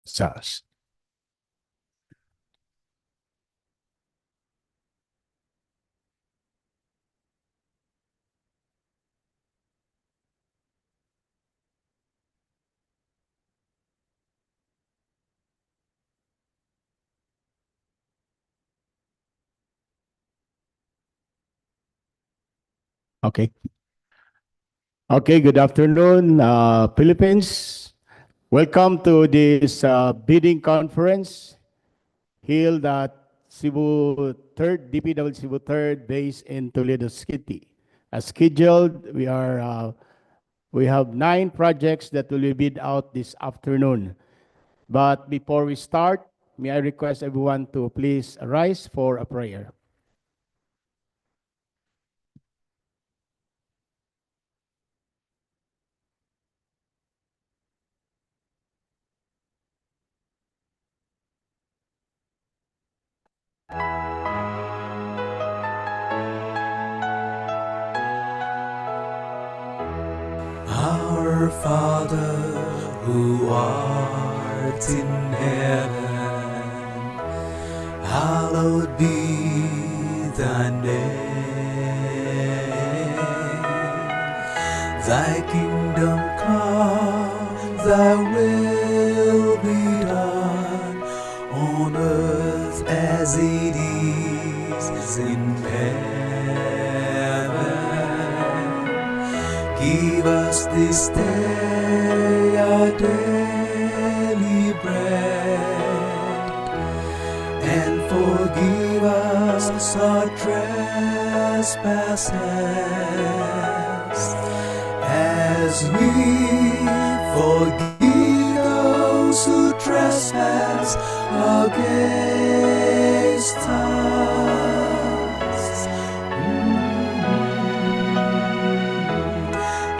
SAS. Okay. Okay, good afternoon, Philippines. Welcome to this bidding conference held at Cebu 3rd, DPW Cebu 3rd, based in Toledo City. As scheduled, we have 9 projects that will be bid out this afternoon. But before we start, may I request everyone to please rise for a prayer. Our Father, who art in heaven, hallowed be thy name. Thy kingdom come, thy will be done, on earth as it is in heaven. Give us this day our daily bread, and forgive us our trespasses, as we forgive those who trespass against us.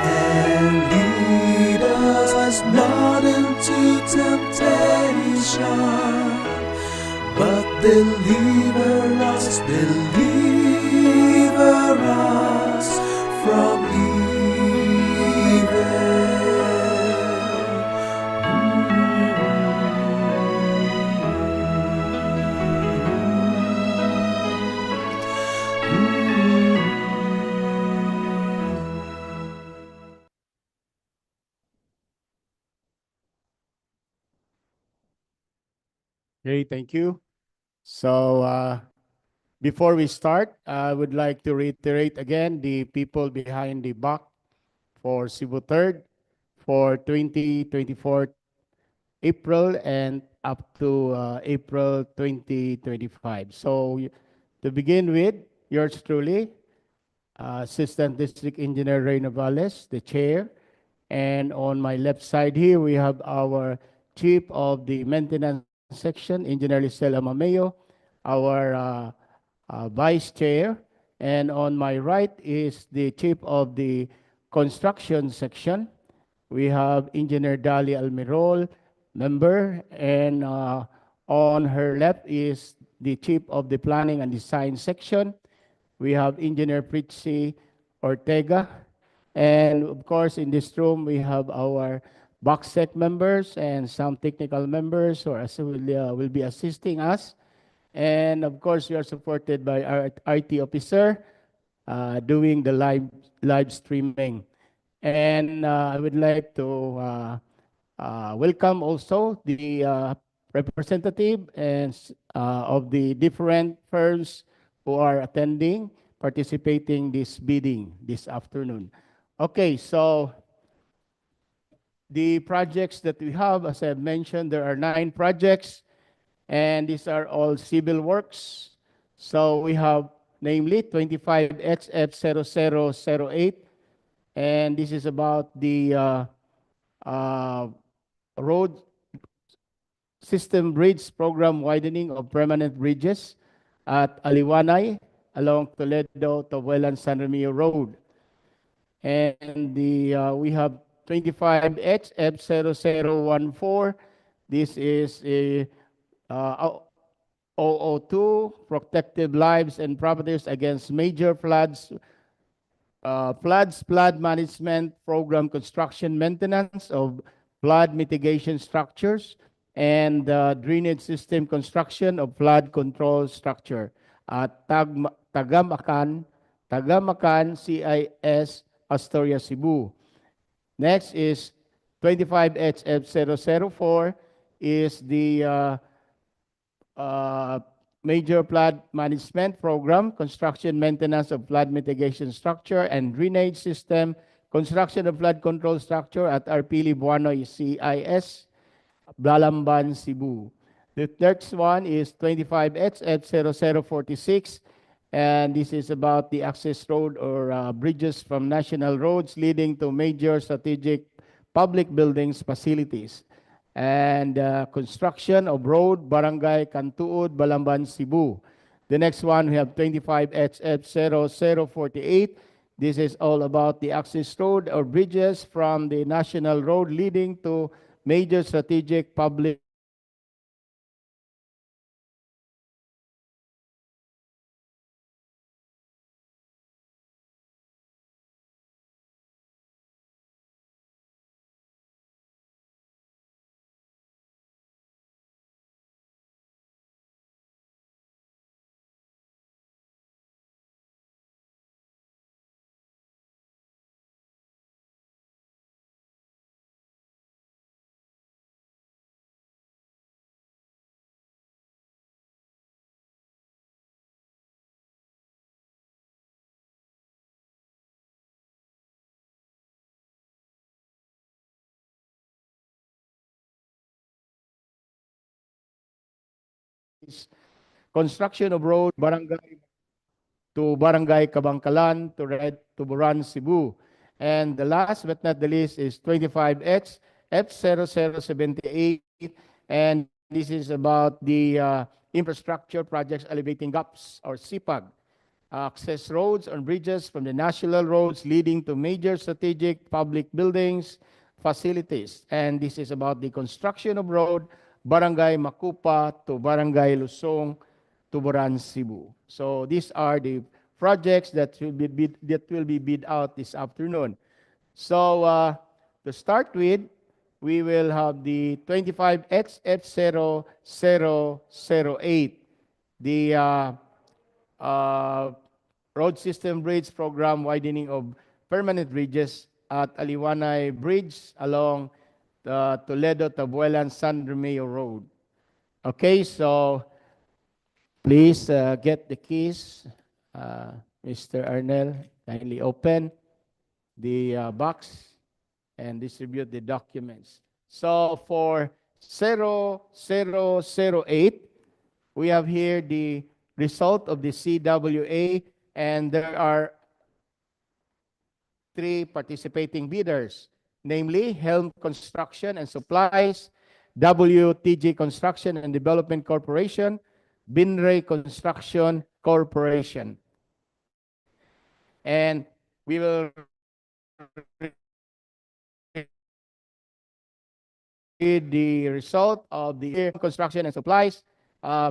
And lead us not into temptation, but deliver us from evil. Okay, thank you. So, before we start, I would like to reiterate again the people behind the buck for Cebu 3rd for 2024 April and up to April 2025. So, to begin with, yours truly, Assistant District Engineer Reyna Valles, the chair. And on my left side here, we have our Chief of the Maintenance Section, Engineer Lisel Amameo, our Vice Chair. And on my right is the Chief of the Construction Section. We have Engineer Dali Almirol, member. And on her left is the Chief of the Planning and Design Section. We have Engineer Pritzi Ortega. And of course, in this room, we have our BOXSEC members and some technical members who will be assisting us. And of course, we are supported by our IT officer doing the live streaming. And I would like to welcome also the representative and of the different firms who are attending, participating this bidding this afternoon. Okay, so the projects that we have, as I've mentioned, there are 9 projects, and these are all civil works. So we have namely 25HF0008, and this is about the road system bridge program widening of permanent bridges at Aliwanay along Toledo to San Remio Road. And we have 25HF0014. This is a OO2, protective lives and properties against major floods, flood management program construction maintenance of flood mitigation structures and drainage system construction of flood control structure at Tagamakan, CIS, Astoria, Cebu. Next is 25HF004 is the uh, major flood management program, construction maintenance of flood mitigation structure and drainage system, construction of flood control structure at Arpili Buanoy CIS, Balamban, Cebu. The next one is 25HF0046, and this is about the access road or bridges from national roads leading to major strategic public buildings facilities and construction of road Barangay Cantuod, Balamban, Cebu. The next one, we have 25HF0048. This is all about the access road or bridges from the national road leading to major strategic public buildings facilities. And the last one, 25HF0048 is construction of road Barangay Kabangkalan to Red Tuburan, Cebu. And the last but not the least is 25H F0078, and this is about the infrastructure projects elevating gaps or CPAG, access roads and bridges from the national roads leading to major strategic public buildings, facilities. And this is about the construction of road Barangay Makupa to Barangay Lusong, Tuburan, Cebu. So these are the projects that will be bid out this afternoon. So to start with, we will have the 25XF0008, the uh, road system bridge program widening of permanent bridges at Aliwanay Bridge along the Toledo, Tabuelan, San Romeo Road. Okay, so please get the keys. Mr. Arnel, kindly open the box and distribute the documents. So for 0008, we have here the result of the CWA, and there are three participating bidders, namely Helm Construction and Supplies, WTG Construction and Development Corporation, Binray Construction Corporation. And we will read the result of the construction and supplies.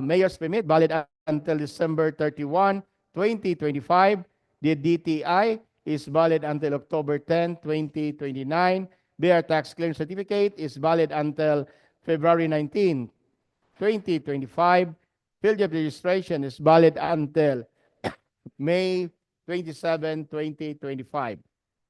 Mayor's permit valid until December 31, 2025. The DTI is valid until October 10, 2029. Their tax claim certificate is valid until February 19, 2025. Field of registration is valid until May 27, 2025.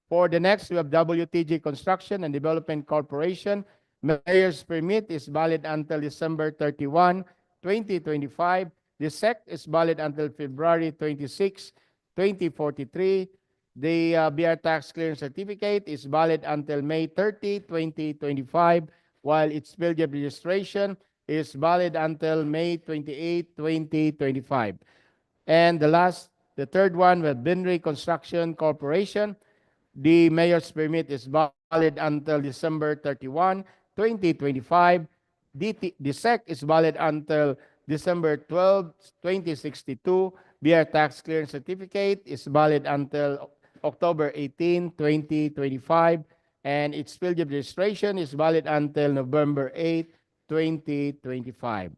For the next, we have WTG Construction and Development Corporation. Mayor's permit is valid until December 31, 2025. The SEC is valid until February 26, 2043. The BR tax clearance certificate is valid until May 30, 2025, while its bill of registration is valid until May 28, 2025. And the third one, with Binray Construction Corporation. The mayor's permit is valid until December 31, 2025. The SEC is valid until December 12, 2062. BR tax clearance certificate is valid until October 18, 2025. And its field of registration is valid until November 8, 2025.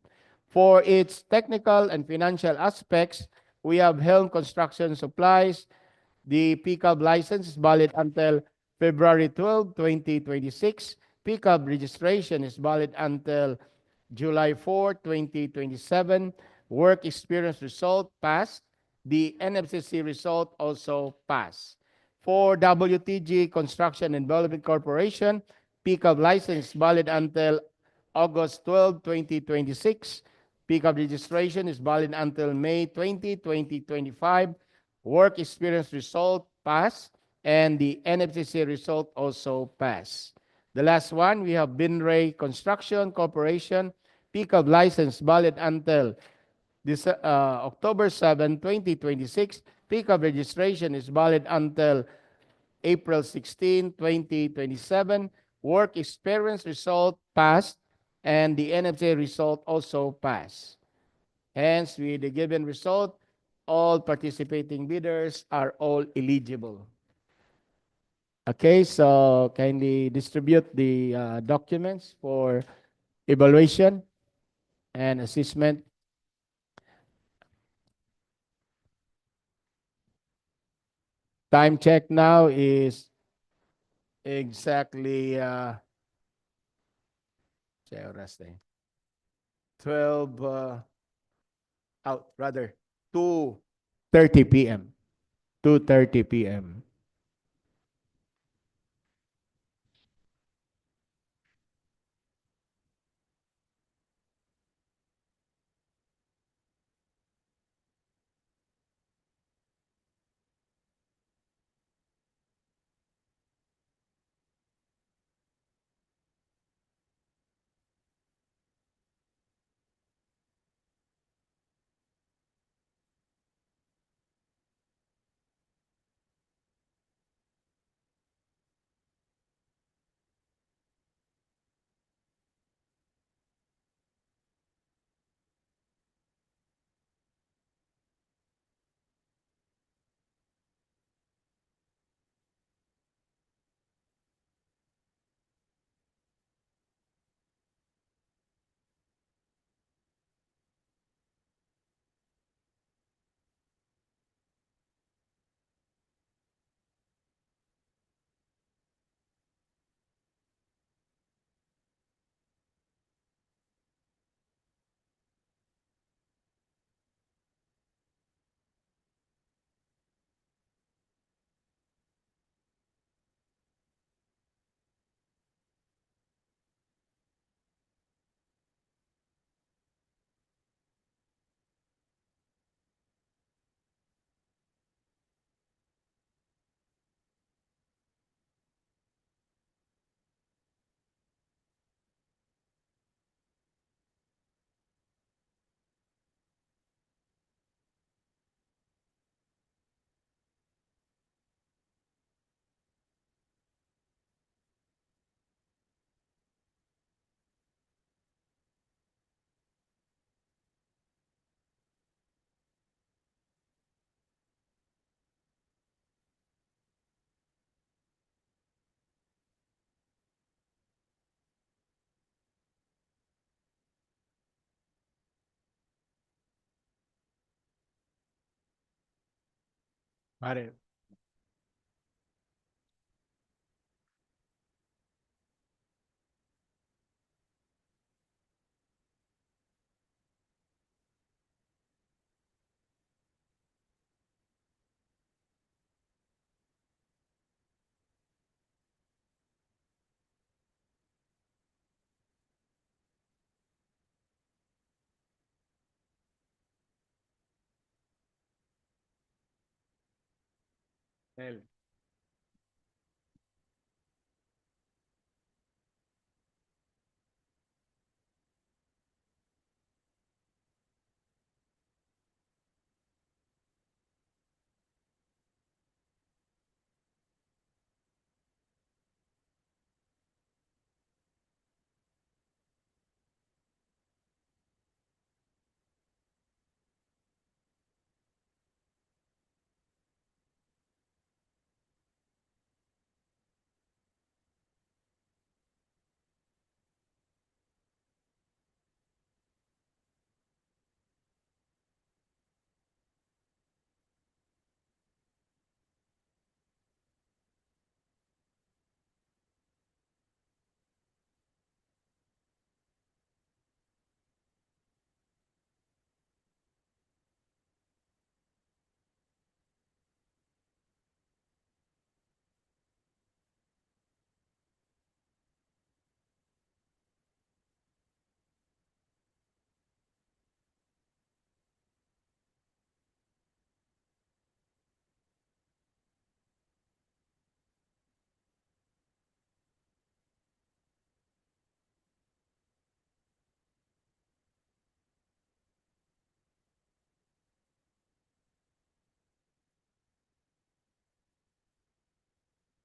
For its technical and financial aspects, we have Helm Construction Supplies. The PCAB license is valid until February 12, 2026. PCAB registration is valid until July 4, 2027, work experience result passed. The NFCC result also passed. For WTG Construction and Development Corporation, pickup license valid until August 12, 2026. Pickup registration is valid until May 20, 2025. Work experience result passed, and the NFCC result also passed. The last one, we have Binray Construction Corporation, pickup license valid until this, October 7, 2026. Pickup registration is valid until April 16, 2027. Work experience result passed, and the NFC result also passed. Hence, with the given result, all participating bidders are all eligible. Okay, so kindly distribute the documents for evaluation and assessment. Time check now is exactly say oras na 12 out rather 2:30 p.m. 2:30 p.m. Pare. El.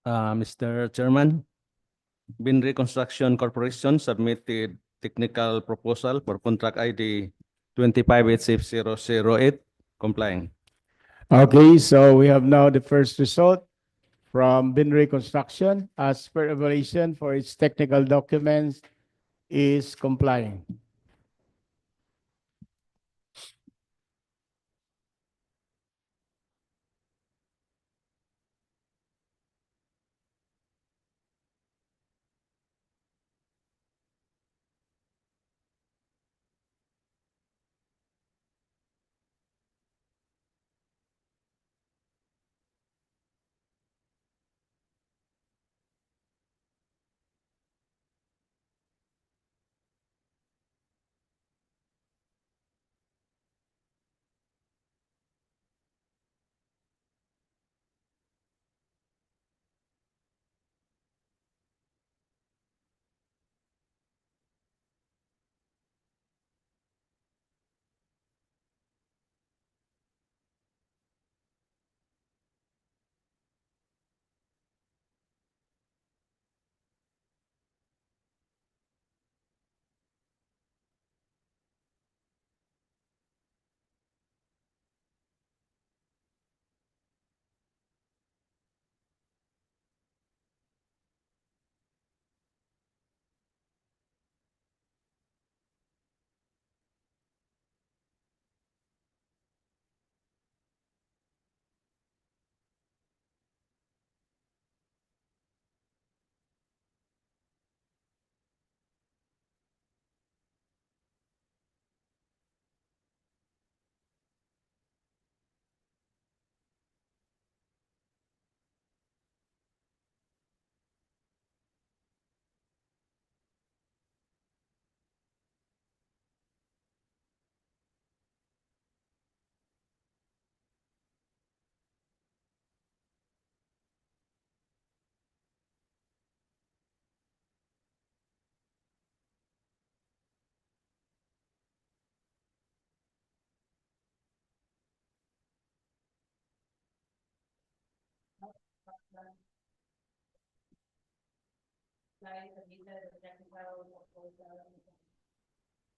Mr. Chairman, Binri Construction Corporation submitted technical proposal for contract ID 25HF008 complying. Okay, so we have now the first result from Binri Construction as per evaluation for its technical documents is complying.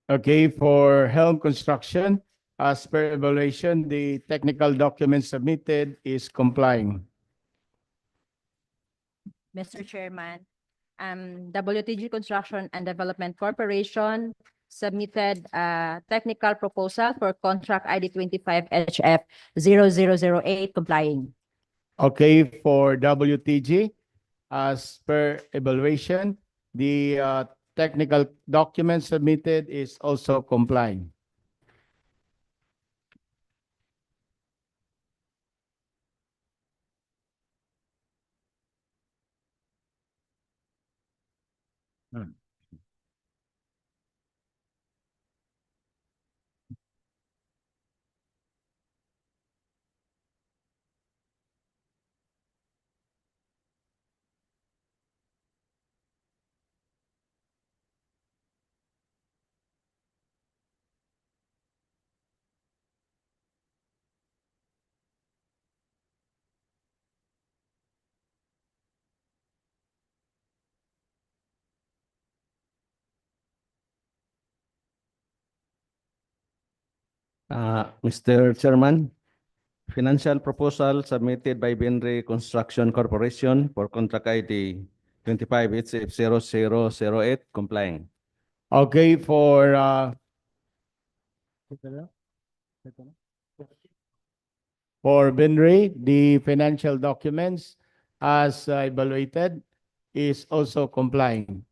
Okay, for Helm Construction, as per evaluation, the technical document submitted is complying. Mr. Chairman, WTG Construction and Development Corporation submitted a technical proposal for contract ID 25HF0008 complying. Okay, for WTG, as per evaluation, the technical document submitted is also complying. Mr. Chairman, financial proposal submitted by Binri Construction Corporation for contract ID 25HF0008 complying. Okay, for Binri, the financial documents as evaluated is also complying.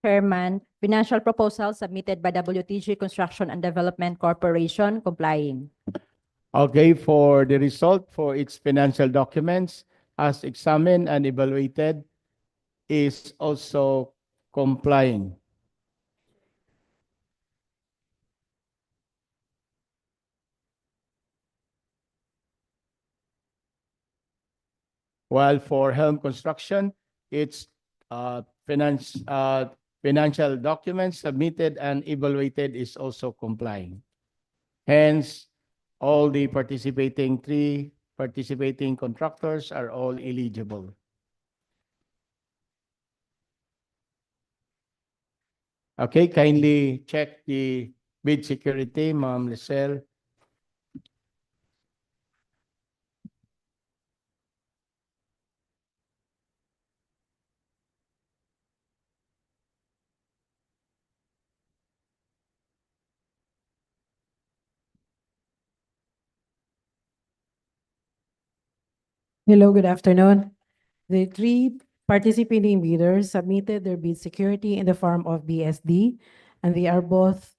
Chairman, financial proposal submitted by WTG Construction and Development Corporation complying. Okay, for the result for its financial documents as examined and evaluated is also complying. While for Helm Construction, its financial documents submitted and evaluated is also complying. Hence, all the three participating contractors are all eligible. Okay, kindly check the bid security, Ma'am Lisel. Hello, good afternoon. The three participating bidders submitted their bid security in the form of BSD, and they are both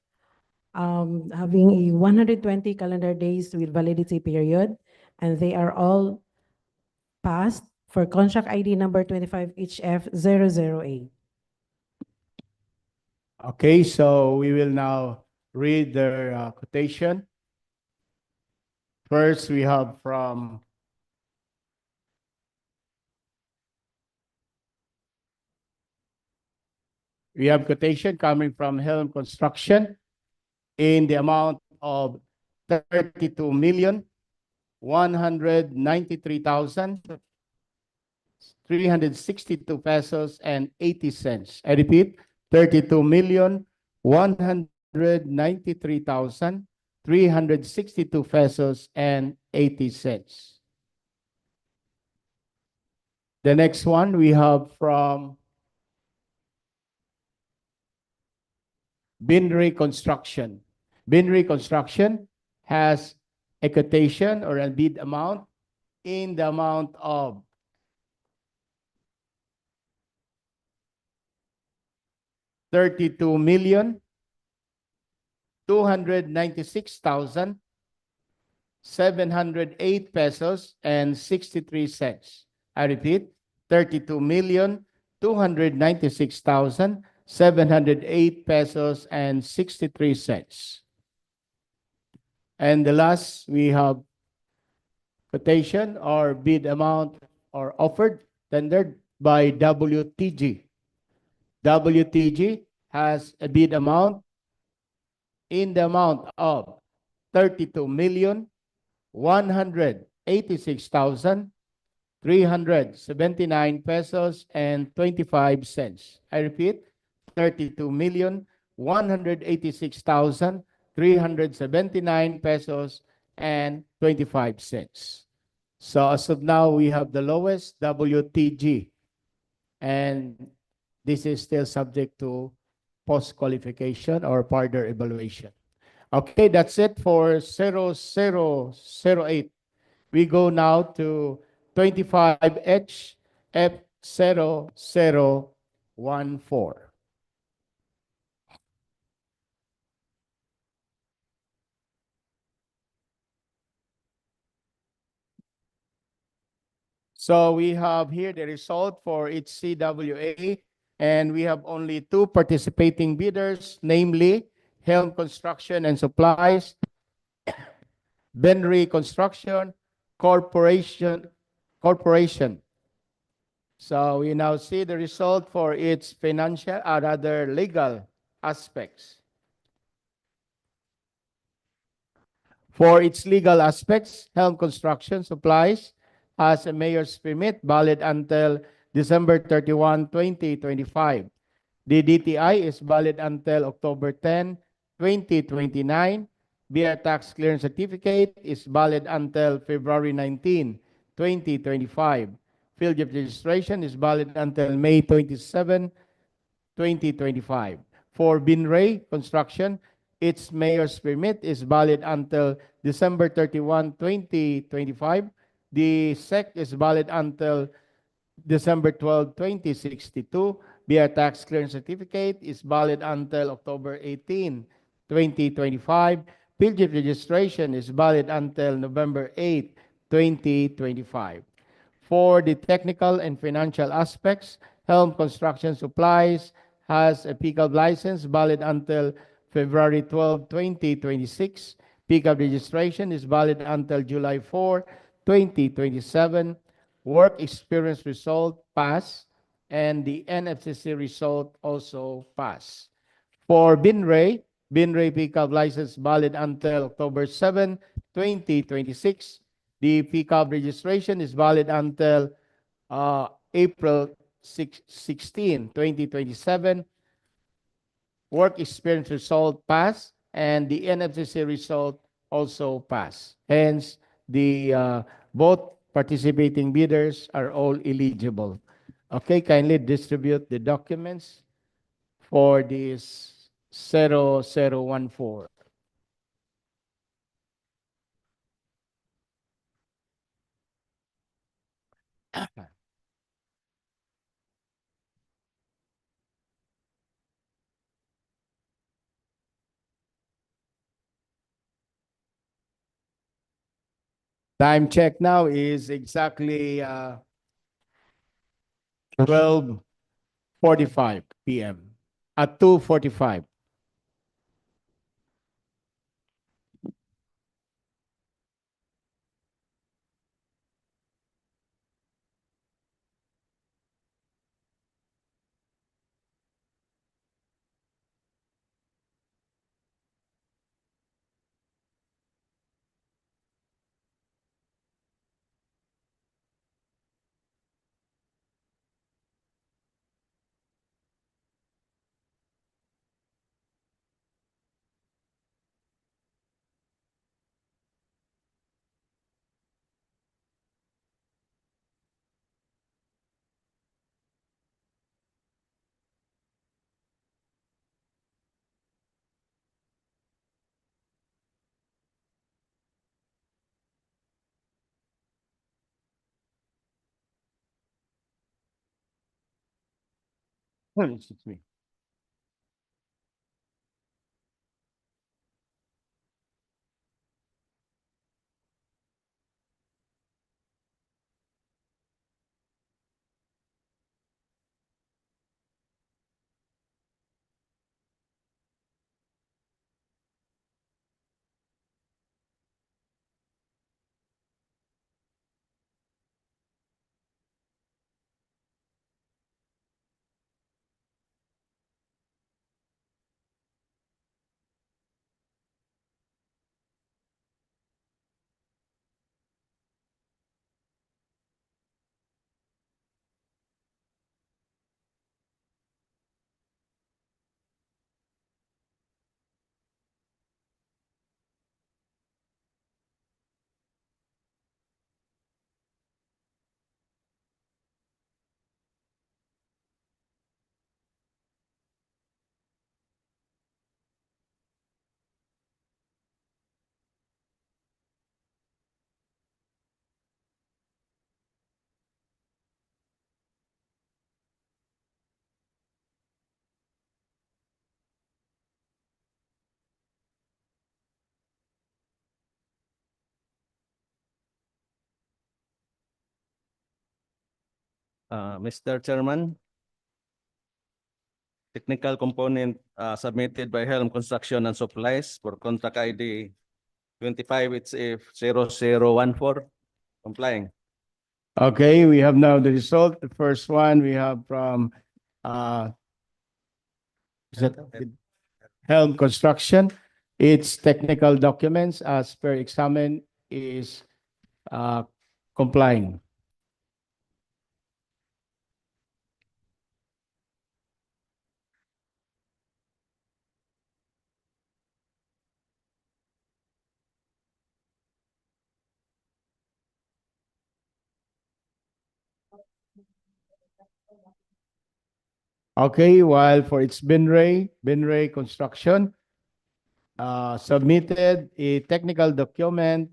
having a 120 calendar days with validity period, and they are all passed for contract ID number 25HF00A. Okay, so we will now read their quotation. First, we have quotation coming from Helm Construction in the amount of 32,193,362 pesos and 80 cents. I repeat, 32,193,362 pesos and 80 cents. The next one we have from Binri Construction. Binri Construction has a quotation or a bid amount in the amount of 32,296,708 pesos and 63 cents. I repeat, 32,296,708 pesos and 63 cents. And the last, we have quotation or bid amount or offered tendered by WTG. WTG has a bid amount in the amount of 32,186,379 pesos and 25 cents. I repeat, 32,186,379 pesos and 25 cents. So as of now, we have the lowest, WTG, and this is still subject to post-qualification or further evaluation. Okay, that's it for 0008. We go now to 25HF0014. So we have here the result for each CWA, and we have only two participating bidders, namely Helm Construction and Supplies, Benry Construction Corporation. So we now see the result for its financial or other legal aspects. For its legal aspects, Helm Construction Supplies has a mayor's permit valid until December 31, 2025. The DTI is valid until October 10, 2029. BR tax clearance certificate is valid until February 19, 2025. Field of registration is valid until May 27, 2025. For Binray Construction, its mayor's permit is valid until December 31, 2025. The SEC is valid until December 12, 2062. BR tax clearance certificate is valid until October 18, 2025. Field of registration is valid until November 8, 2025. For the technical and financial aspects, Helm Construction Supplies has a pickup license valid until February 12, 2026. Pickup registration is valid until July 4, 2027. work experience result pass, and the NFCC result also pass. For Binray pickup license valid until October 7, 2026. The pickup registration is valid until April 16, 2027. Work experience result pass, and the NFCC result also pass. Hence, the both participating bidders are all eligible. Okay, kindly distribute the documents for this 0014. Time check now is exactly 12:45 p.m. at 2:45. Excuse me. Mr. Chairman, technical component submitted by Helm Construction and Supplies for contract ID 25HF0014 complying. Okay, we have now the result. The first one we have from uh, is that Helm Construction. Its technical documents as per examen is uh, complying. Okay, while for its Binray Construction submitted a technical document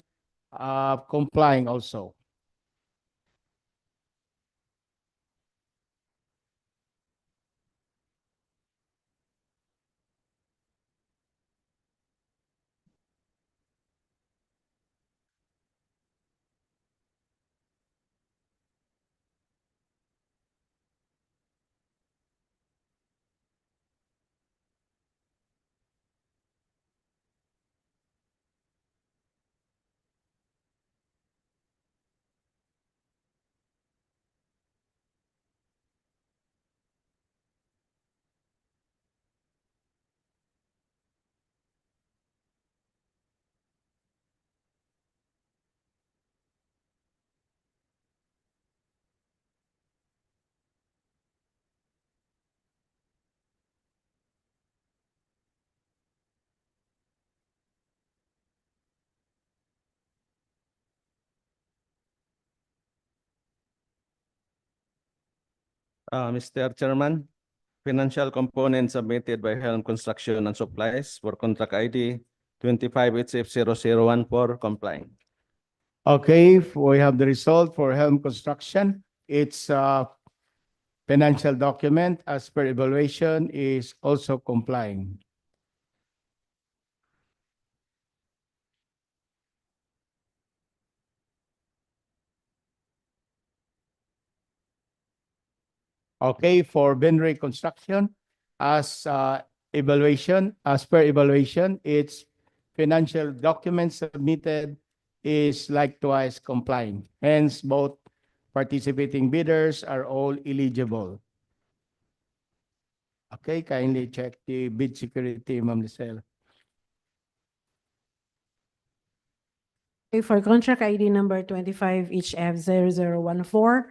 complying also. Mr. Chairman, financial component submitted by Helm Construction and Supplies for contract ID 25HF0014 complying. Okay, we have the result for Helm Construction. Its financial document as per evaluation is also complying. Okay, for Benray Construction, as per evaluation, its financial documents submitted is likewise complying. Hence, both participating bidders are all eligible. Okay, kindly check the bid security, Ma'am Lisel. Okay, for contract ID number 25HF0014,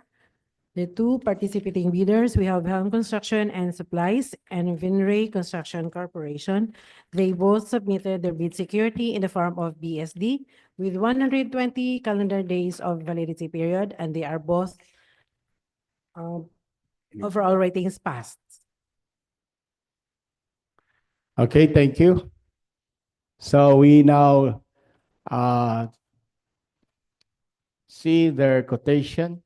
the two participating bidders, we have Helm Construction and Supplies and Vinray Construction Corporation. They both submitted their bid security in the form of BSD with 120 calendar days of validity period, and they are both overall ratings passed. Okay, thank you. So we now see their quotation.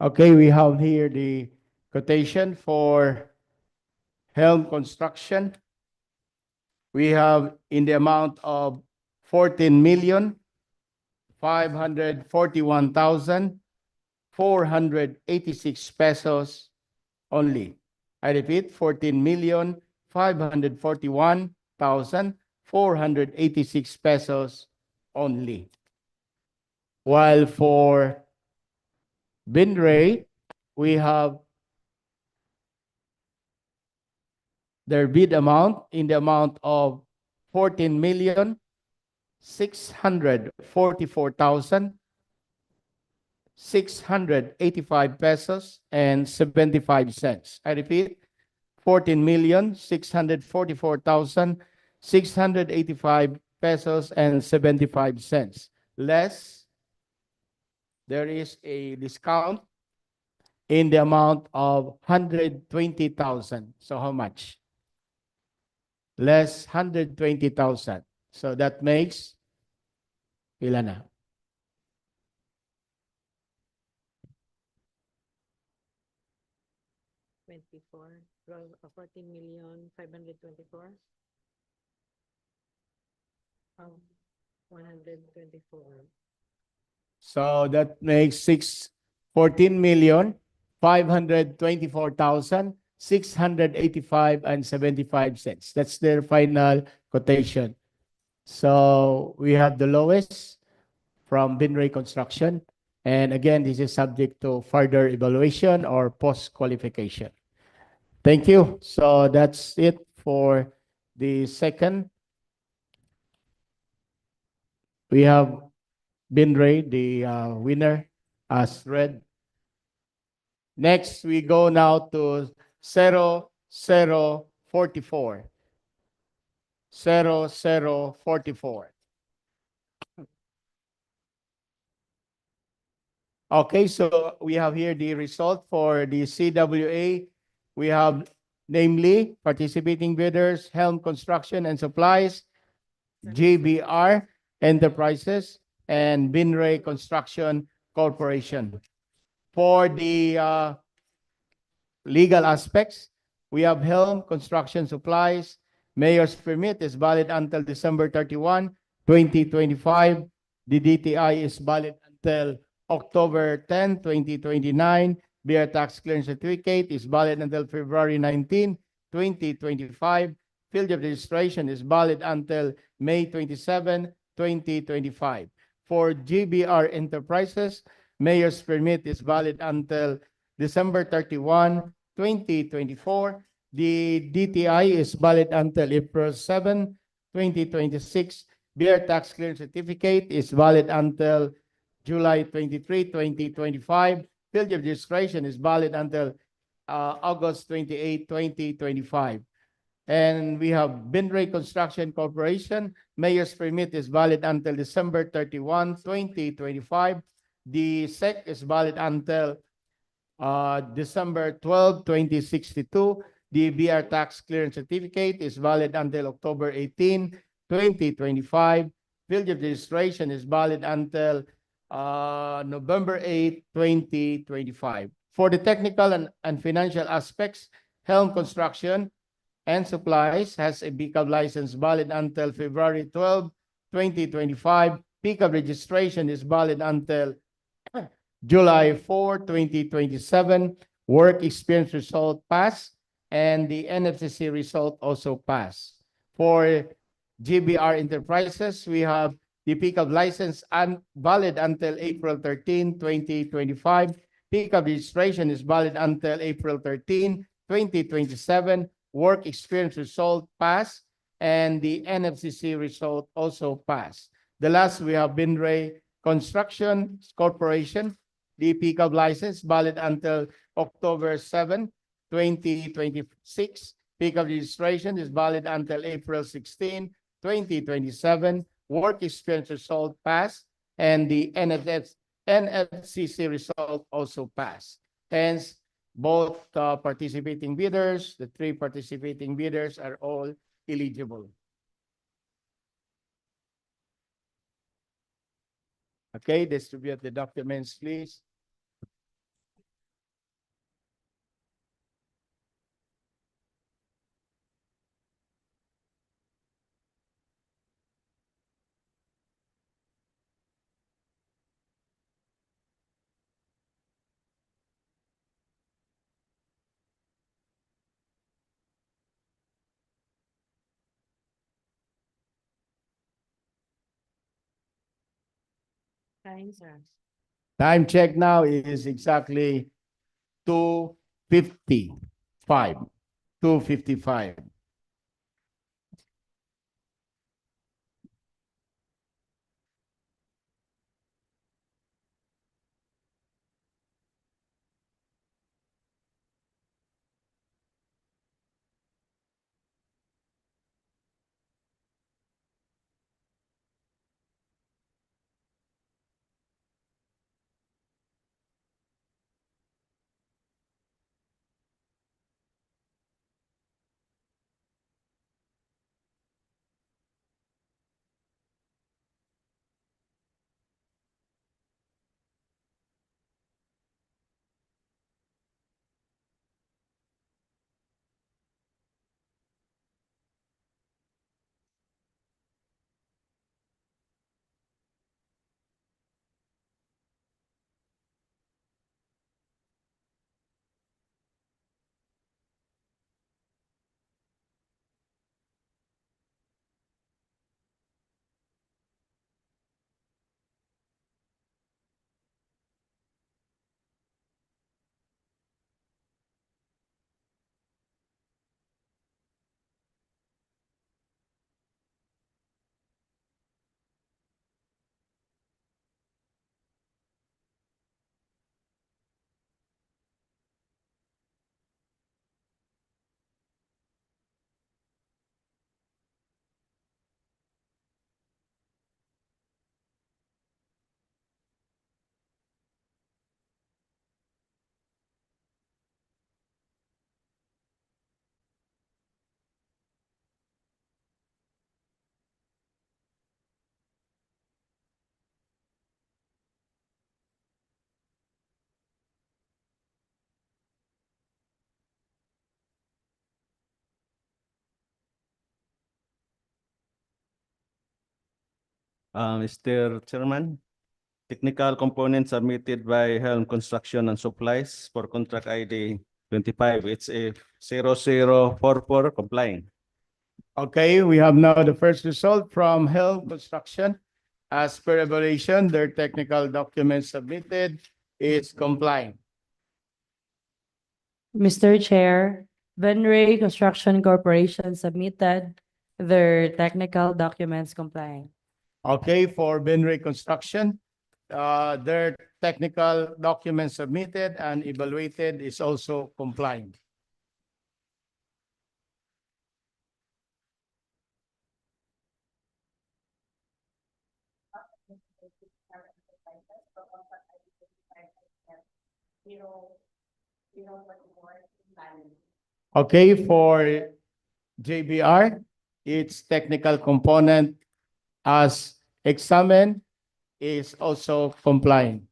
Okay, we have here the quotation for Helm Construction. We have in the amount of 14,541,486 pesos only. I repeat, 14,541,486 pesos only. While for Binray, we have their bid amount in the amount of 14,644,685 pesos and 75 cents. I repeat, 14,644,685 pesos and 75 cents. Less, there is a discount in the amount of 120,000. So how much? Less 120,000. So that makes ilan na? $14,524. Oh, 124. So that makes 14,524,685 and 75 cents. That's their final quotation. So we have the lowest from Binray Construction. And again, this is subject to further evaluation or post-qualification. Thank you. So that's it for the second. We have Binray, the winner, as read. Next, we go now to 0044. 0044. Okay, so we have here the result for the CWA. We have namely participating bidders, Helm Construction and Supplies, JBR Enterprises, and Binray Construction Corporation. For the legal aspects, we have Helm Construction Supplies. Mayor's permit is valid until December 31, 2025. The DTI is valid until October 10, 2029. Beer tax clearance certificate is valid until February 19, 2025. Field of registration is valid until May 27, 2025. For GBR Enterprises, mayor's permit is valid until December 31, 2024. The DTI is valid until April 7, 2026. Beer tax clearance certificate is valid until July 23, 2025. Field of registration is valid until August 28, 2025. And we have Binray Construction Corporation. Mayor's permit is valid until December 31, 2025. The SEC is valid until December 12, 2062. The BR tax clearance certificate is valid until October 18, 2025. Field of registration is valid until November 8, 2025. For the technical and financial aspects, Helm Construction and Supplies has a BCAV license valid until February 12, 2025. BCAV registration is valid until July 4, 2027. Work experience result pass, and the NFCC result also pass. For GBR Enterprises, we have the pickup license valid until April 13, 2025. Pickup registration is valid until April 13, 2027. Work experience result pass, and the NFCC result also pass. The last, we have Binray Construction Corporation. The pickup license valid until October 7, 2026. Pickup registration is valid until April 16, 2027. Work experience result pass, and the NFCC result also pass. Hence, both participating bidders, the three participating bidders, are all eligible. Okay, distribute the documents, please. Time check now is exactly 2:55. 2:55. Mr. Chairman, technical components submitted by Helm Construction and Supplies for contract ID 25HF0044 complying. Okay, we have now the first result from Helm Construction. As per evaluation, their technical documents submitted is compliant. Mr. Chair, Venray Construction Corporation submitted their technical documents complying. Okay, for Benray Construction, their technical documents submitted and evaluated is also compliant. Okay, for JBR, its technical component as examined is also compliant.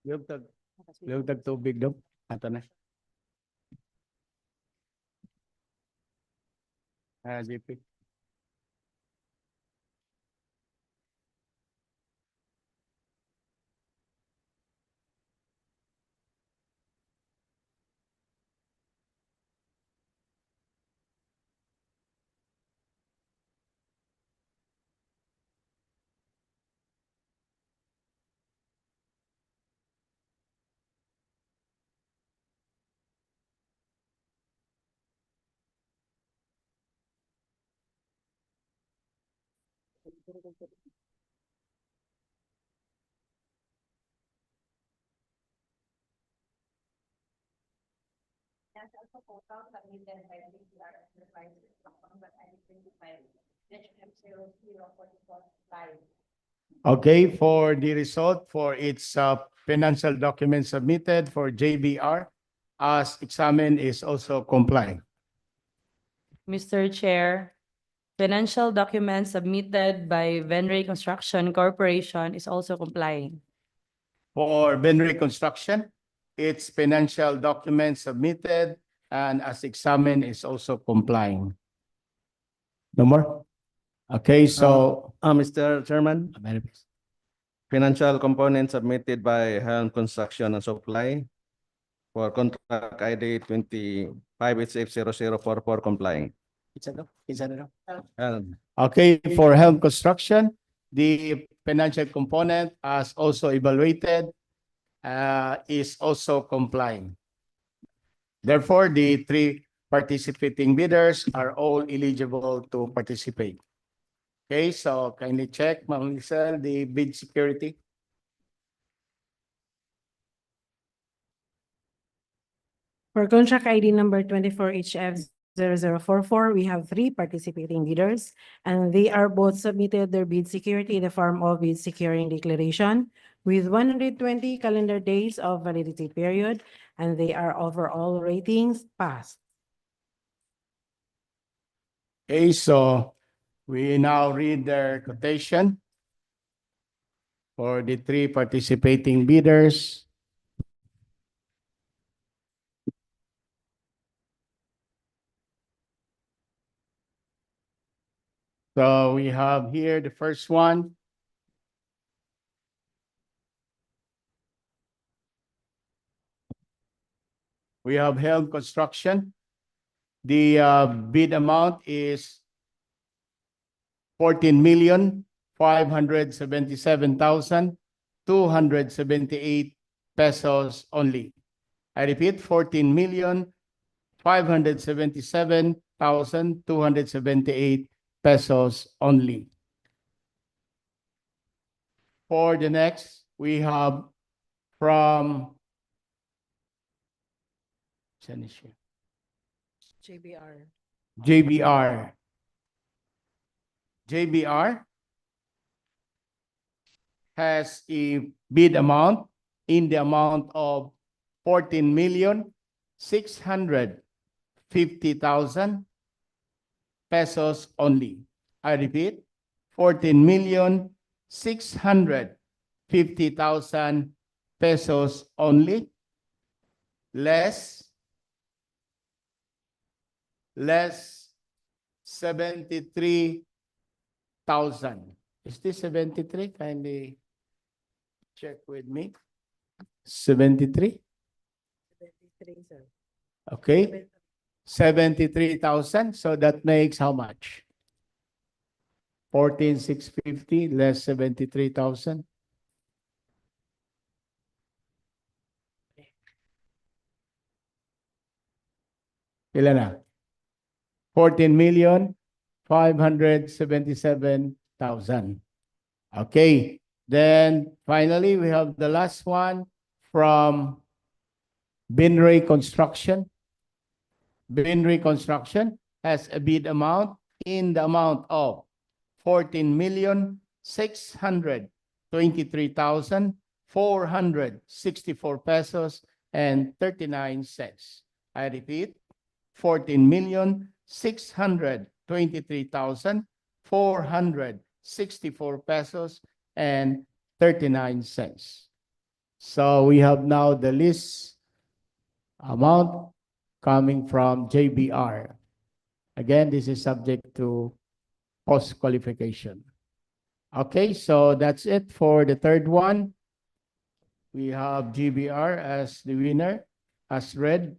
Liwtag tubig daw. Ato na. JP. Okay, for the result for its financial documents submitted for JBR as examined is also compliant. Mr. Chair, financial documents submitted by Venray Construction Corporation is also complying. For Benray Construction, its financial documents submitted and as examined is also complying. No more? Okay, so. Mr. Chairman, financial component submitted by Helm Construction and Supply for contract ID 25HF0044 complying. Helm. Okay, for Helm Construction, the financial component as also evaluated is also complying. Therefore, the three participating bidders are all eligible to participate. Okay, so kindly check, Ma'am Lisa, the bid security. For contract ID number 24HF0044, we have three participating bidders, and they are both submitted their bid security in the form of bid securing declaration with 120 calendar days of validity period, and they are overall ratings passed. Okay, so we now read their quotation for the three participating bidders. So we have here the first one. We have Helm Construction. The bid amount is 14,577,278 pesos only. I repeat, 14,577,278 pesos only. For the next, we have from JBR. JBR. JBR has a bid amount in the amount of 14,650,000 pesos only. I repeat, 14,650,000 50,000 pesos only, less 73,000. Is this 73? Kindly check with me. 73? Okay. 73,000. So that makes how much? 14,650 less 73,000. Ilan na? 14,577,000. Okay. Then finally, we have the last one from Binray Construction. Binray Construction has a bid amount in the amount of 14,623,464 pesos and 39 cents. I repeat, 14,623,464 pesos and 39 cents. So we have now the list amount coming from JBR. Again, this is subject to post qualification. Okay, so that's it for the third one. We have GBR as the winner, as read.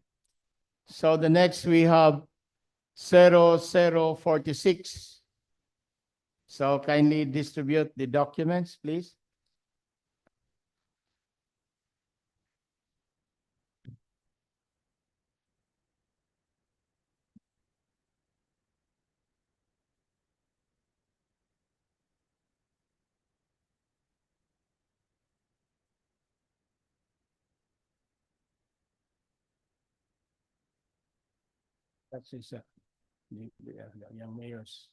So the next we have 0046. So kindly distribute the documents, please. That's is the young mayors.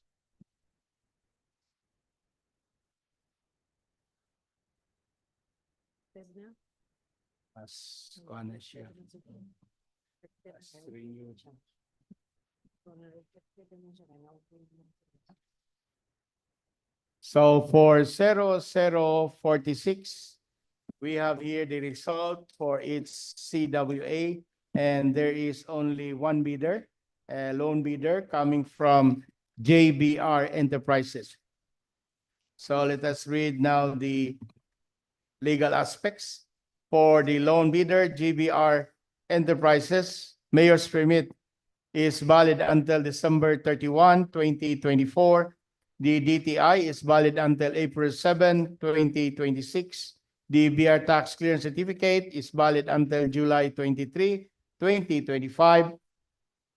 As one siya. As renewed. So for 0046, we have here the result for its CWA, and there is only one bidder, a lone bidder coming from JBR Enterprises. So let us read now the legal aspects. For the lone bidder, JBR Enterprises, mayor's permit is valid until December 31, 2024. The DTI is valid until April 7, 2026. The BR tax clearance certificate is valid until July 23, 2025.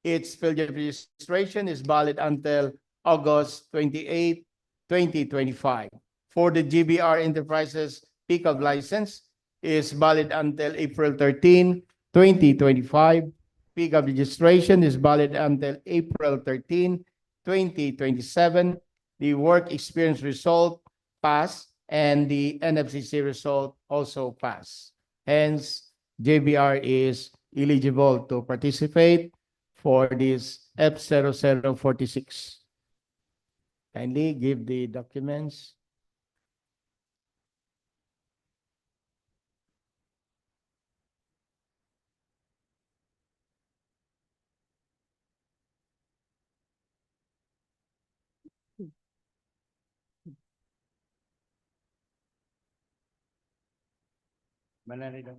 Its field of registration is valid until August 28, 2025. For the GBR Enterprises pickup license is valid until April 13, 2025. Pickup registration is valid until April 13, 2027. The work experience result pass and the NFCC result also pass. Hence, JBR is eligible to participate for this F0046. Kindly give the documents. Manali daw.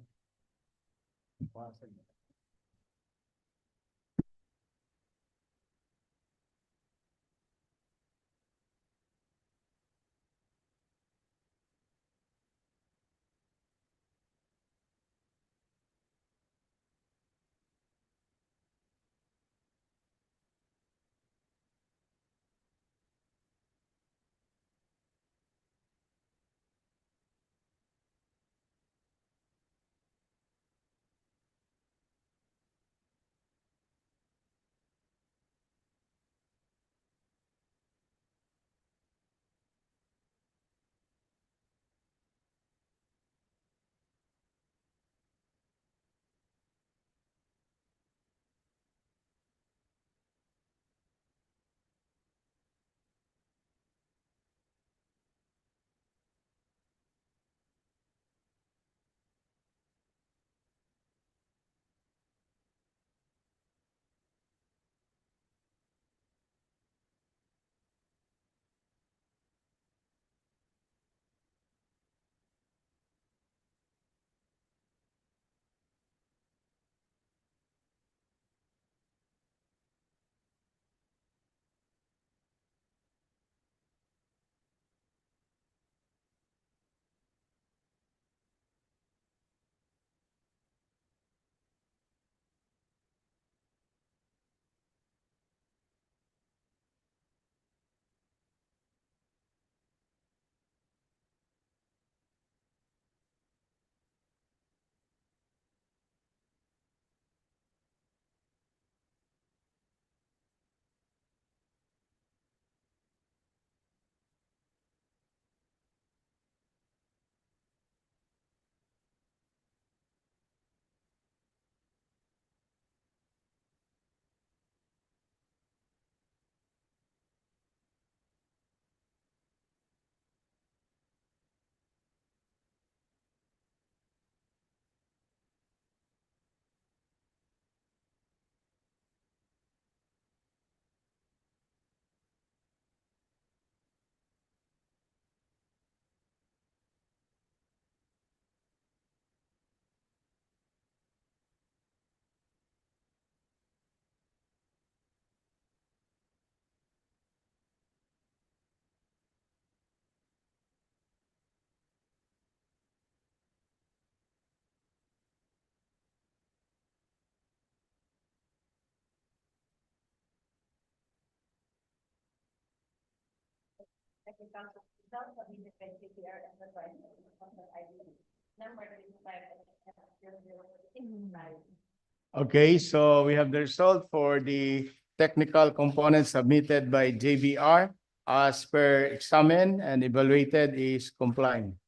Okay, so we have the result for the technical components submitted by JBR as per examined and evaluated is complying.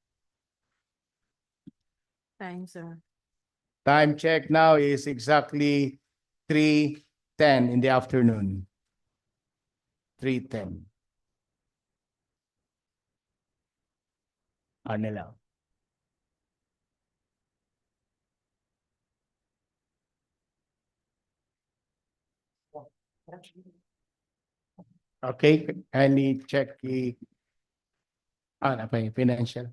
Thanks, sir. Time check now is exactly 3:10 in the afternoon. 3:10. Nila. Okay, kindly check the financial.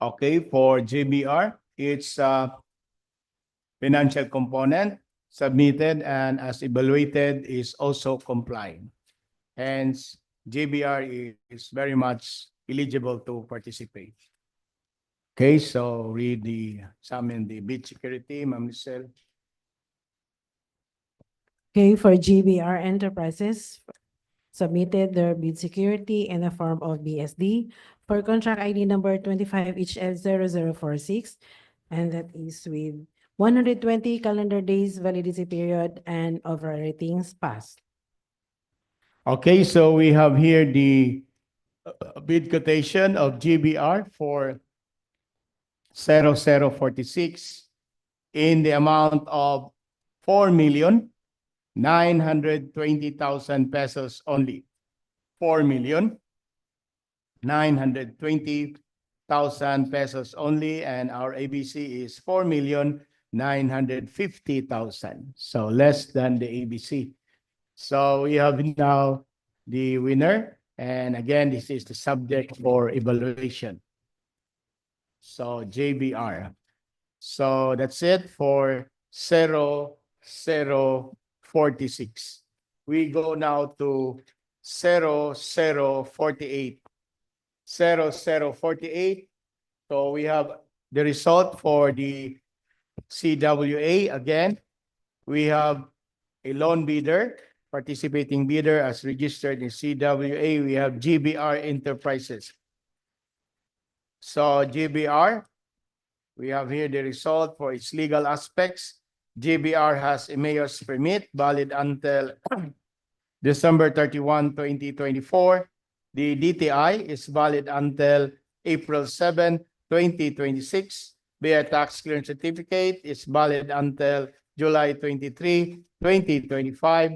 Okay, for JBR, it's financial component submitted and as evaluated is also complying. Hence, JBR is very much eligible to participate. Okay, so read the examine the bid security, Ma'am Lisel. Okay, for GBR Enterprises, submitted their bid security in the form of BSD for contract ID number 25HF0046, and that is with 120 calendar days validity period and overall ratings passed. Okay, so we have here the bid quotation of GBR for 0046 in the amount of 4,920,000 pesos only. 4,920,000 pesos only, and our ABC is 4,950,000. So less than the ABC. So we have now the winner. And again, this is the subject for evaluation. So JBR. So that's it for 0046. We go now to 0048. 0048. So we have the result for the CWA again. We have a lone bidder, participating bidder as registered in CWA. We have GBR Enterprises. So GBR, we have here the result for its legal aspects. GBR has a mayor's permit valid until December 31, 2024. The DTI is valid until April 7, 2026. Their tax clearance certificate is valid until July 23, 2025,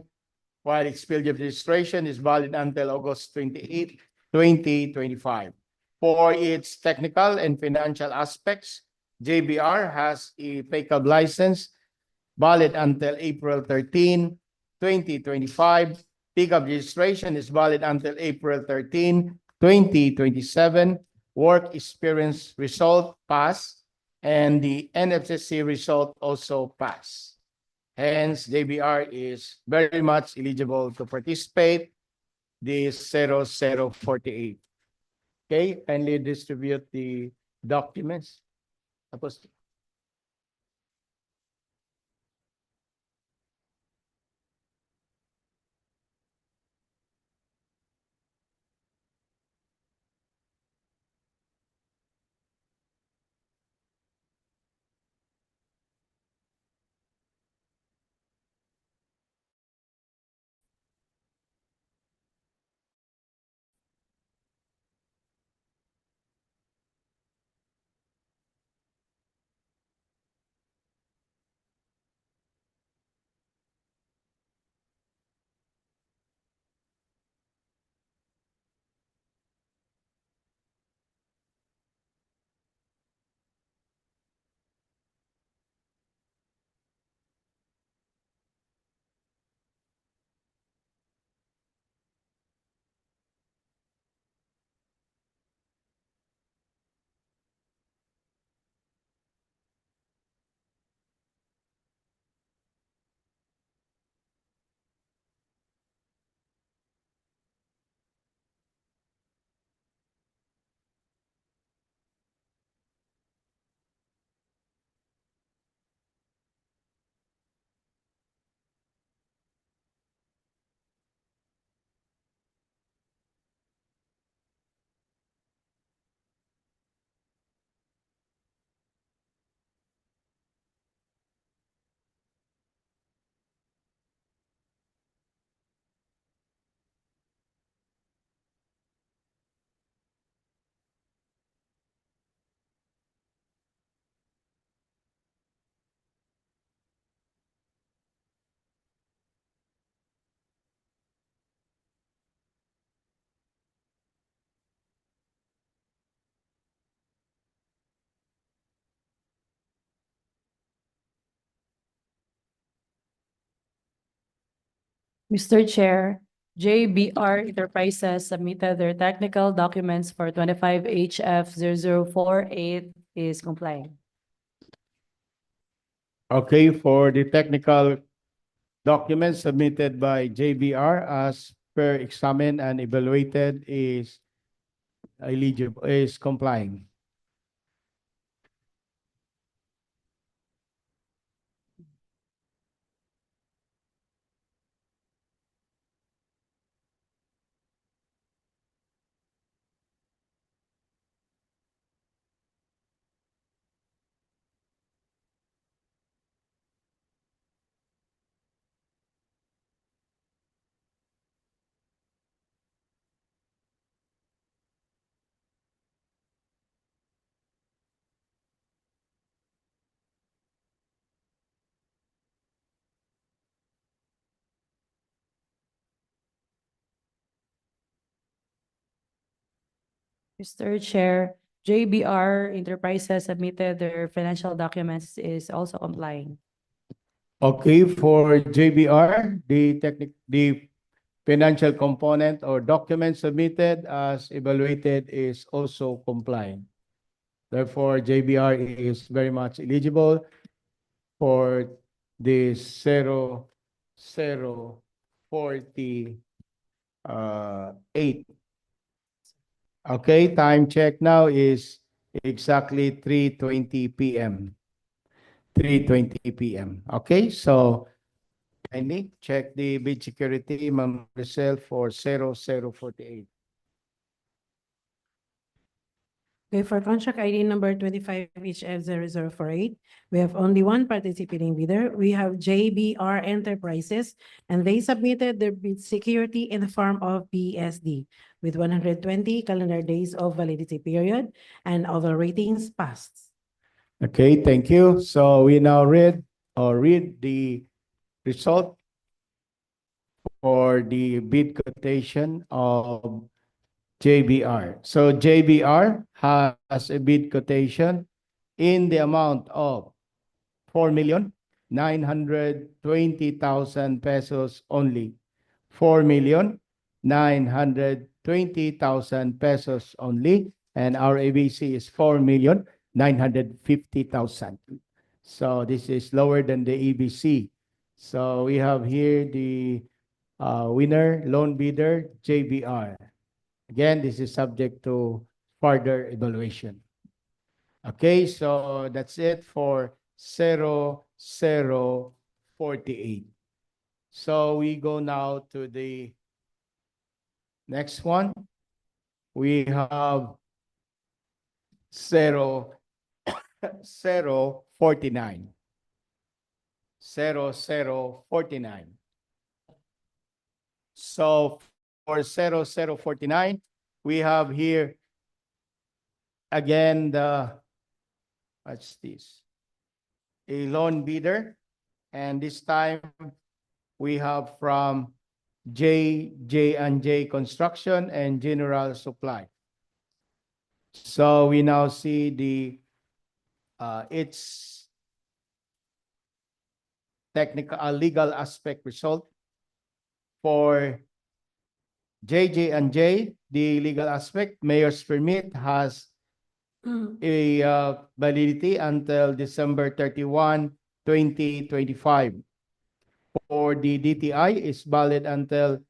while its field of registration is valid until August 28, 2025. For its technical and financial aspects, JBR has a PACAB license valid until April 13, 2025. Pickup registration is valid until April 13, 2027. Work experience result pass, and the NFCC result also pass. Hence, JBR is very much eligible to participate this 0048. Okay, kindly distribute the documents. Tapos, Mr. Chair, JBR Enterprises submitted their technical documents for 25 HF 0048 is complying. Okay, for the technical documents submitted by JBR as per examined and evaluated is eligible, is complying. Mr. Chair, JBR Enterprises submitted their financial documents is also complying. Okay, for JBR, the financial component or document submitted as evaluated is also compliant. Therefore, JBR is very much eligible for the 0048. Okay, time check now is exactly 3:20 p.m. 3:20 p.m. Okay, so kindly check the bid security, Ma'am Maricel, for 0048. Okay, for contract ID number 25HF0048, we have only one participating bidder. We have JBR Enterprises, and they submitted their bid security in the form of BSD with 120 calendar days of validity period and all ratings passed. Okay, thank you. So we now read the result for the bid quotation of JBR. So JBR has a bid quotation in the amount of 4,920,000 pesos only. 4,920,000 pesos only. And our ABC is 4,950,000. So this is lower than the ABC. So we have here the winner, loan bidder, JBR. Again, this is subject to further evaluation. Okay, so that's it for 0048. So we go now to the next one. We have 0049. 0049. So for 0049, we have here again what's this? A loan bidder. And this time we have from J&J Construction and General Supply. So we now see the its technical legal aspect result for JJ&J. The legal aspect, mayor's permit has a validity until December 31, 2025. For the DTI is valid until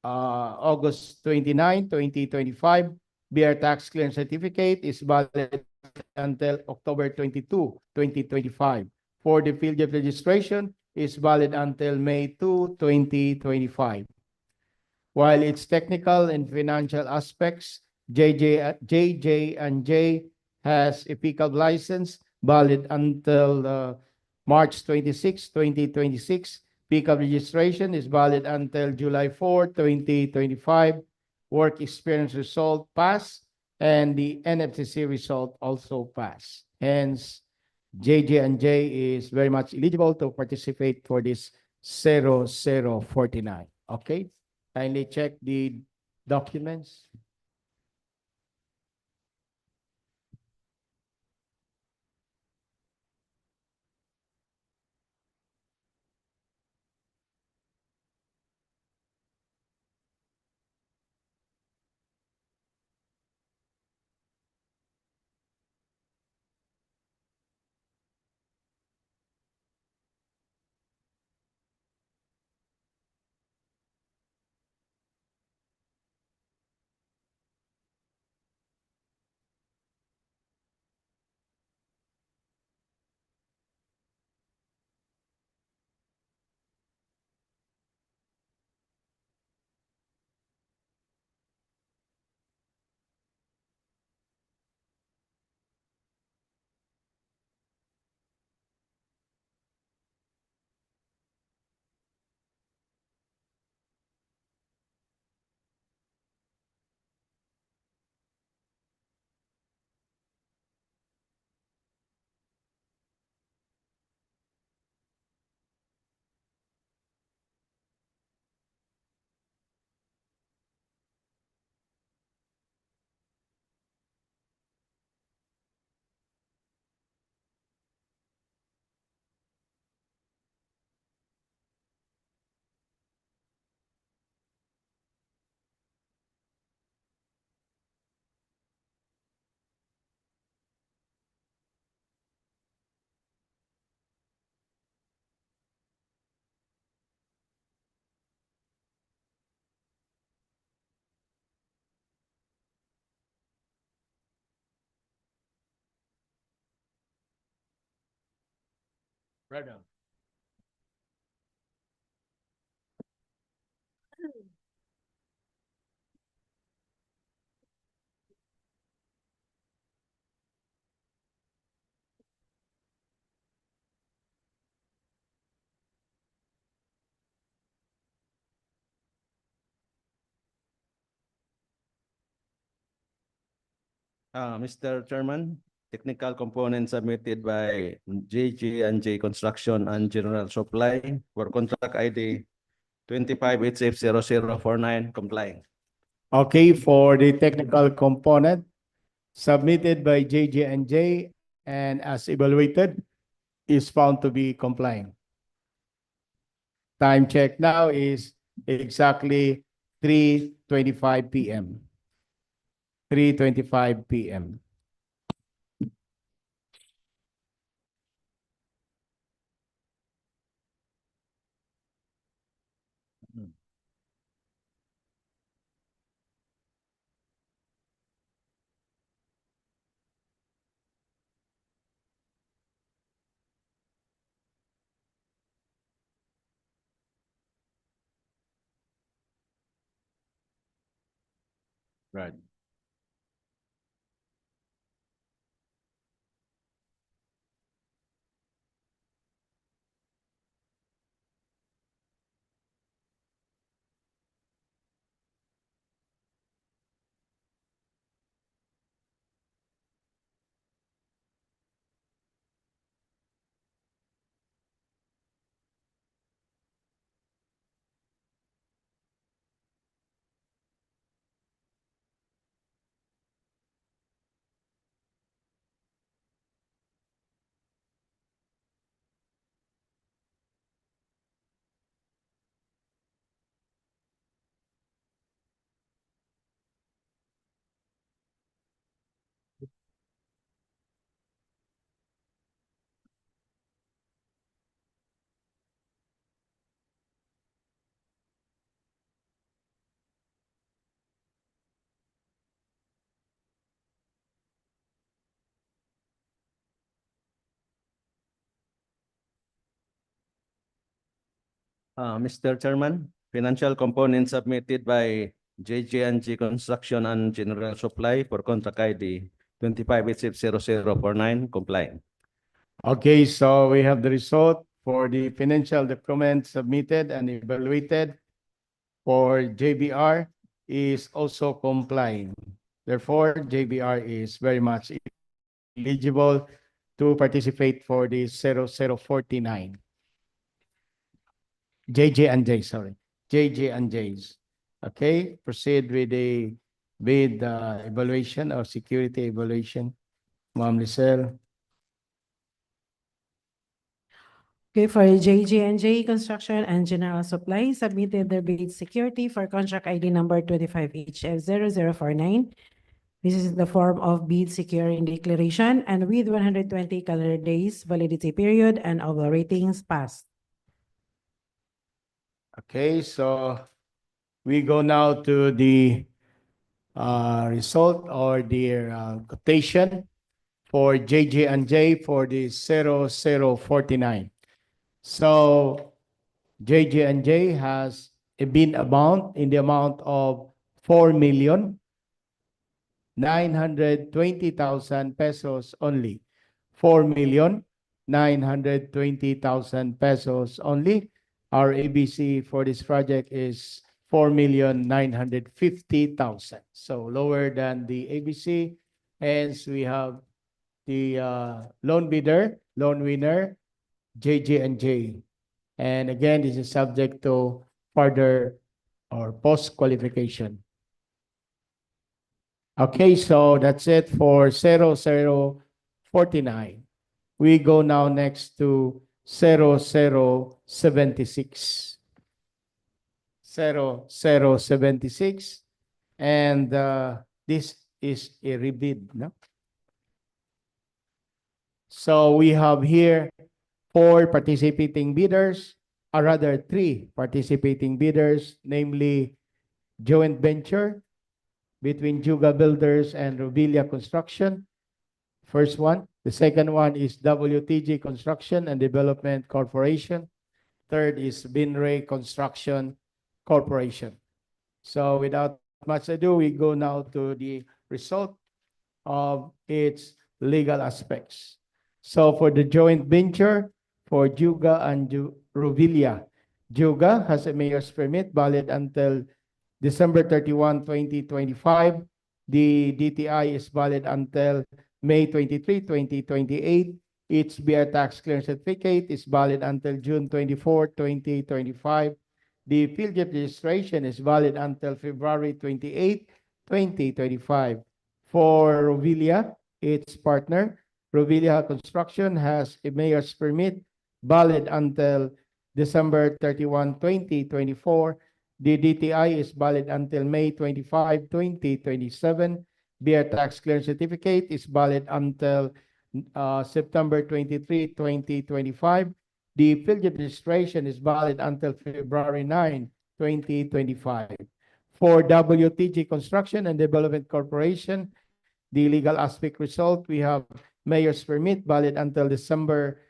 August 29, 2025. BR tax clearance certificate is valid until October 22, 2025. For the field of registration is valid until May 2, 2025. While its technical and financial aspects, JJ&J has a pickup license valid until March 26, 2026. Pickup registration is valid until July 4, 2025. Work experience result pass, and the NFCC result also pass. Hence, JJ&J is very much eligible to participate for this 0049. Okay, kindly check the documents. Brother. Mr. Chairman, technical components submitted by JG&J Construction and General Supply for contract ID 25HF0049 complying. Okay, for the technical component submitted by JJ&J and as evaluated is found to be complying. Time check now is exactly 3:25 p.m. 3:25 p.m. Right. Mr. Chairman, financial components submitted by JG&G Construction and General Supply for contract ID 25HF0049 complying. Okay, so we have the result for the financial documents submitted and evaluated for JBR is also complying. Therefore, JBR is very much eligible to participate for the 0049. JJ&J, sorry. JJ&J's. Okay, proceed with the evaluation or security evaluation. Ma'am Lisel. Okay, for JJ&J Construction and General Supply, submitted their bid security for contract ID number 25HF0049. This is the form of bid securing declaration and with 120 calendar days validity period and all ratings passed. Okay, so we go now to the result or the quotation for JJ&J for the 0049. So JJ&J has a bid amount in the amount of 4,920,000 pesos only. 4,920,000 pesos only. Our ABC for this project is 4,950,000. So lower than the ABC. Hence, we have the loan winner, JJ&J. And again, this is subject to further or post-qualification. Okay, so that's it for 0049. We go now next to 0076. 0076. And this is a rebid, no? So we have here 4 participating bidders, or rather 3 participating bidders, namely joint venture between Juga Builders and Robilia Construction First one. The second one is WTG Construction and Development Corporation. Third is Binray Construction Corporation. So without much ado, we go now to the result of its legal aspects. So for the joint venture for Juga and Rubilia, Juga has a mayor's permit valid until December 31, 2025. The DTI is valid until May 23, 2028. Its BR tax clearance certificate is valid until June 24, 2025. The field trip registration is valid until February 28, 2025. For Rovilia, its partner, Rovilia Construction has a mayor's permit valid until December 31, 2024. The DTI is valid until May 25, 2027. BR tax clearance certificate is valid until September 23, 2025. The field registration is valid until February 9, 2025. For WTG Construction and Development Corporation, the legal aspect result, we have mayor's permit valid until December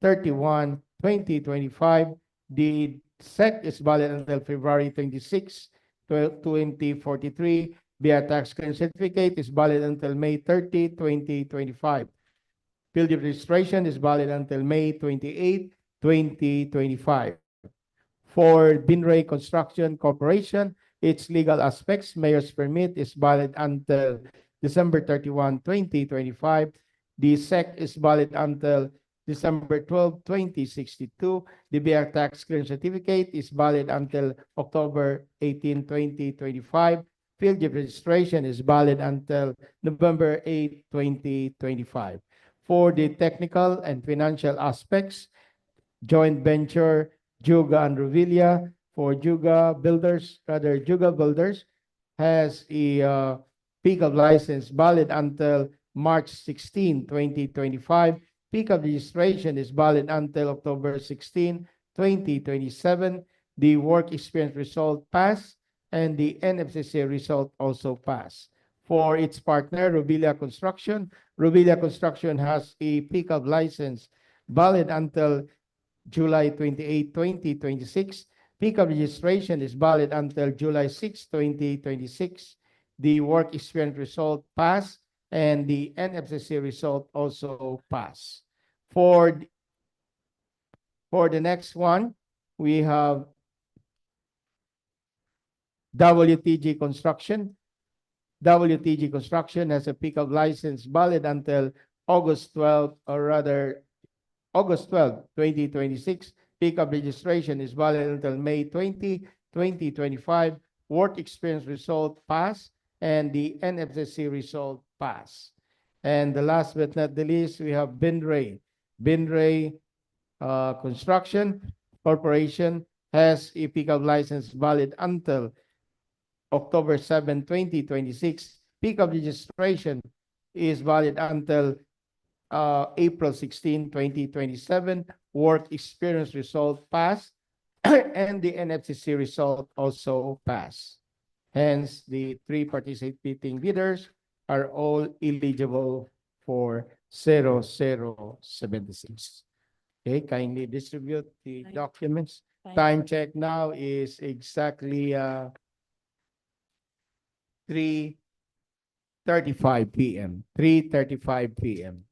31, 2025. The SEC is valid until February 26, 2043. BR tax clearance certificate is valid until May 30, 2025. Field registration is valid until May 28, 2025. For Binray Construction Corporation, its legal aspects, mayor's permit is valid until December 31, 2025. The SEC is valid until December 12, 2062. The BR tax clearance certificate is valid until October 18, 2025. Field registration is valid until November 8, 2025. For the technical and financial aspects, joint venture Juga and Ruvilia for Juga Builders has a pickup license valid until March 16, 2025. Pickup registration is valid until October 16, 2027. The work experience result passed and the NFCC result also passed. For its partner, Rubilia Construction has a pickup license valid until July 28, 2026. Pickup registration is valid until July 6, 2026. The work experience result passed and the NFCC result also passed. For the next one, we have WTG Construction. WTG Construction has a pickup license valid until August 12, or rather August 12, 2026. Pickup registration is valid until May 20, 2025. Work experience result pass and the NFCC result pass. And the last but not the least, we have Binray. Binray Construction Corporation has a pickup license valid until October 7, 2026. Pickup registration is valid until April 16, 2027. Work experience result passed and the NFCC result also passed. Hence, the three participating bidders are all eligible for 0076. Okay, kindly distribute the documents. Time check now is exactly 3:35 p.m. 3:35 p.m.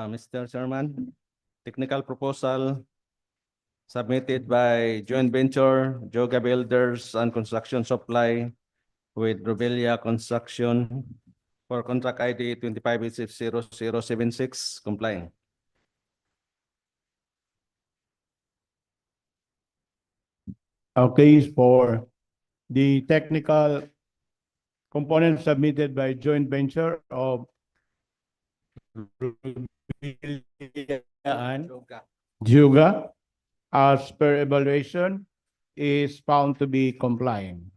Mr. Chairman, technical proposal submitted by joint venture Joga Builders and Construction Supply with Robelia Construction for contract ID 25HF0076 complying. Okay, for the technical component submitted by joint venture of Rubilia and Juga, as per evaluation, is found to be complying.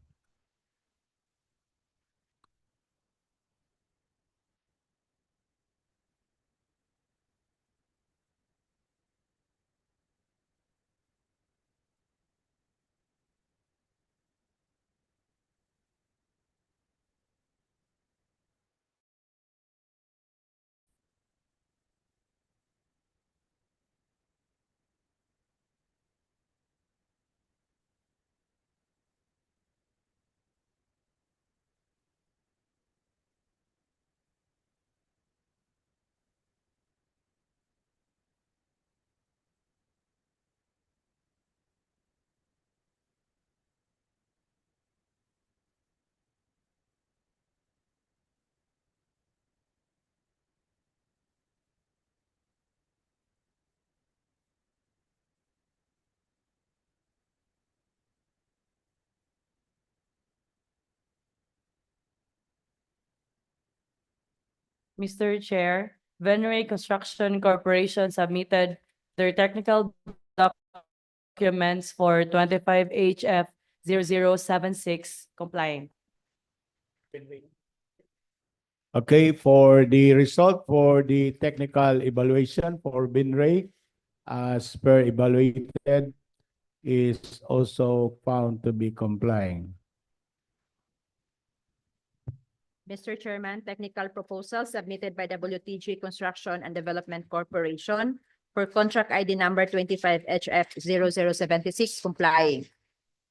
Mr. Chair, Venray Construction Corporation submitted their technical documents for 25HF 0076 complying. Okay, for the result for the technical evaluation for Binray, as per evaluated, is also found to be complying. Mr. Chairman, technical proposal submitted by WTG Construction and Development Corporation for contract ID number 25HF0076 complying.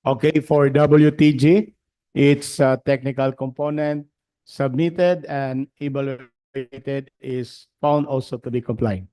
Okay, for WTG, its technical component submitted and evaluated is found also to be complying.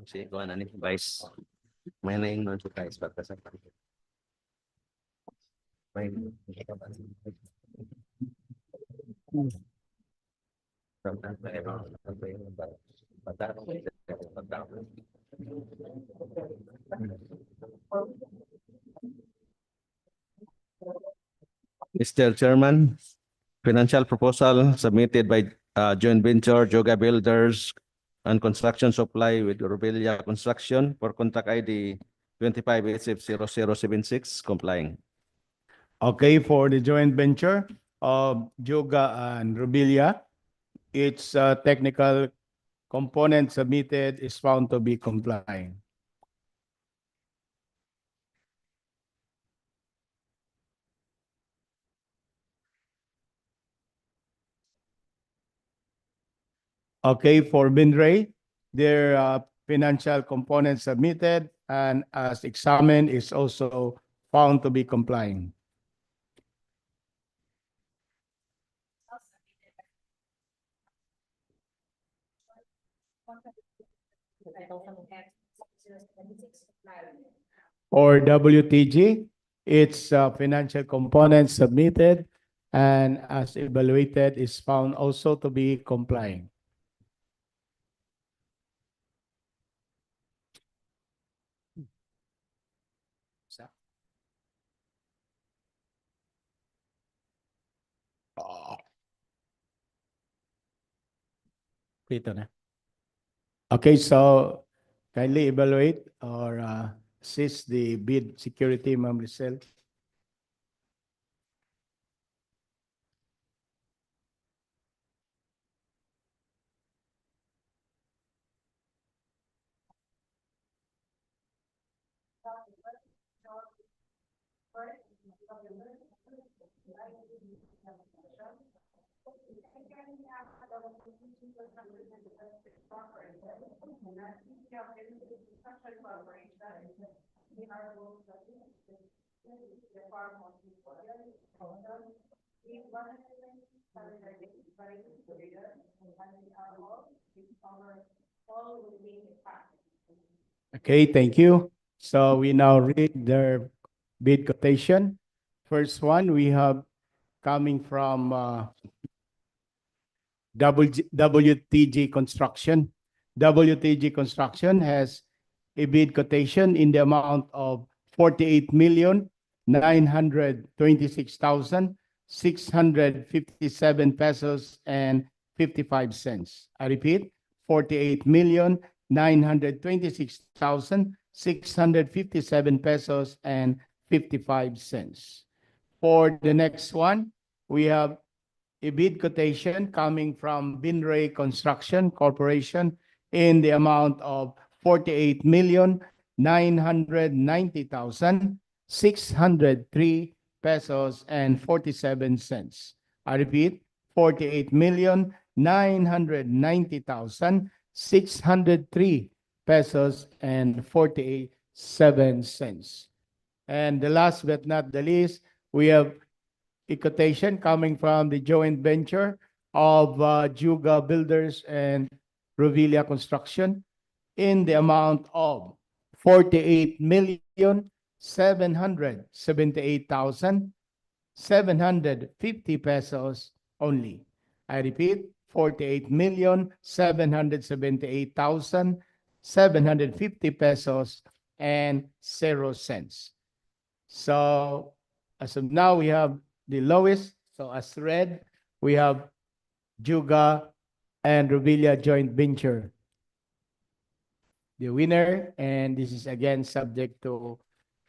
Si kuan ani Vice. May naingnon si Vice pagka sa may Mr. Chairman, financial proposal submitted by joint venture Joga Builders and Construction Supply with Robelia Construction for contract ID 25HF0076 complying. Okay, for the joint venture of Juga and Rubilia, its technical component submitted is found to be complying. Okay, for Binray, their financial component submitted and as examined is also found to be complying. For WTG, its financial component submitted and as evaluated is found also to be complying. Pito na. Okay, so kindly evaluate or assist the bid security, Ma'am Lizelle. Okay, thank you. So we now read their bid quotation. First one, we have coming from WTG Construction. WTG Construction has a bid quotation in the amount of 48,926,657 pesos and 55 cents. I repeat, 48,926,657 pesos and 55 cents. For the next one, we have a bid quotation coming from Binray Construction Corporation in the amount of 48,990,603 pesos and 47 cents. I repeat, 48,990,603 pesos and 47 cents. And the last but not the least, we have a quotation coming from the joint venture of Juga Builders and Revilla Construction in the amount of 48,778,750 pesos only. I repeat, 48,778,750 pesos and 0 cents. So as of now, we have the lowest. So as red, we have Juga and Revilla joint venture. The winner, and this is again subject to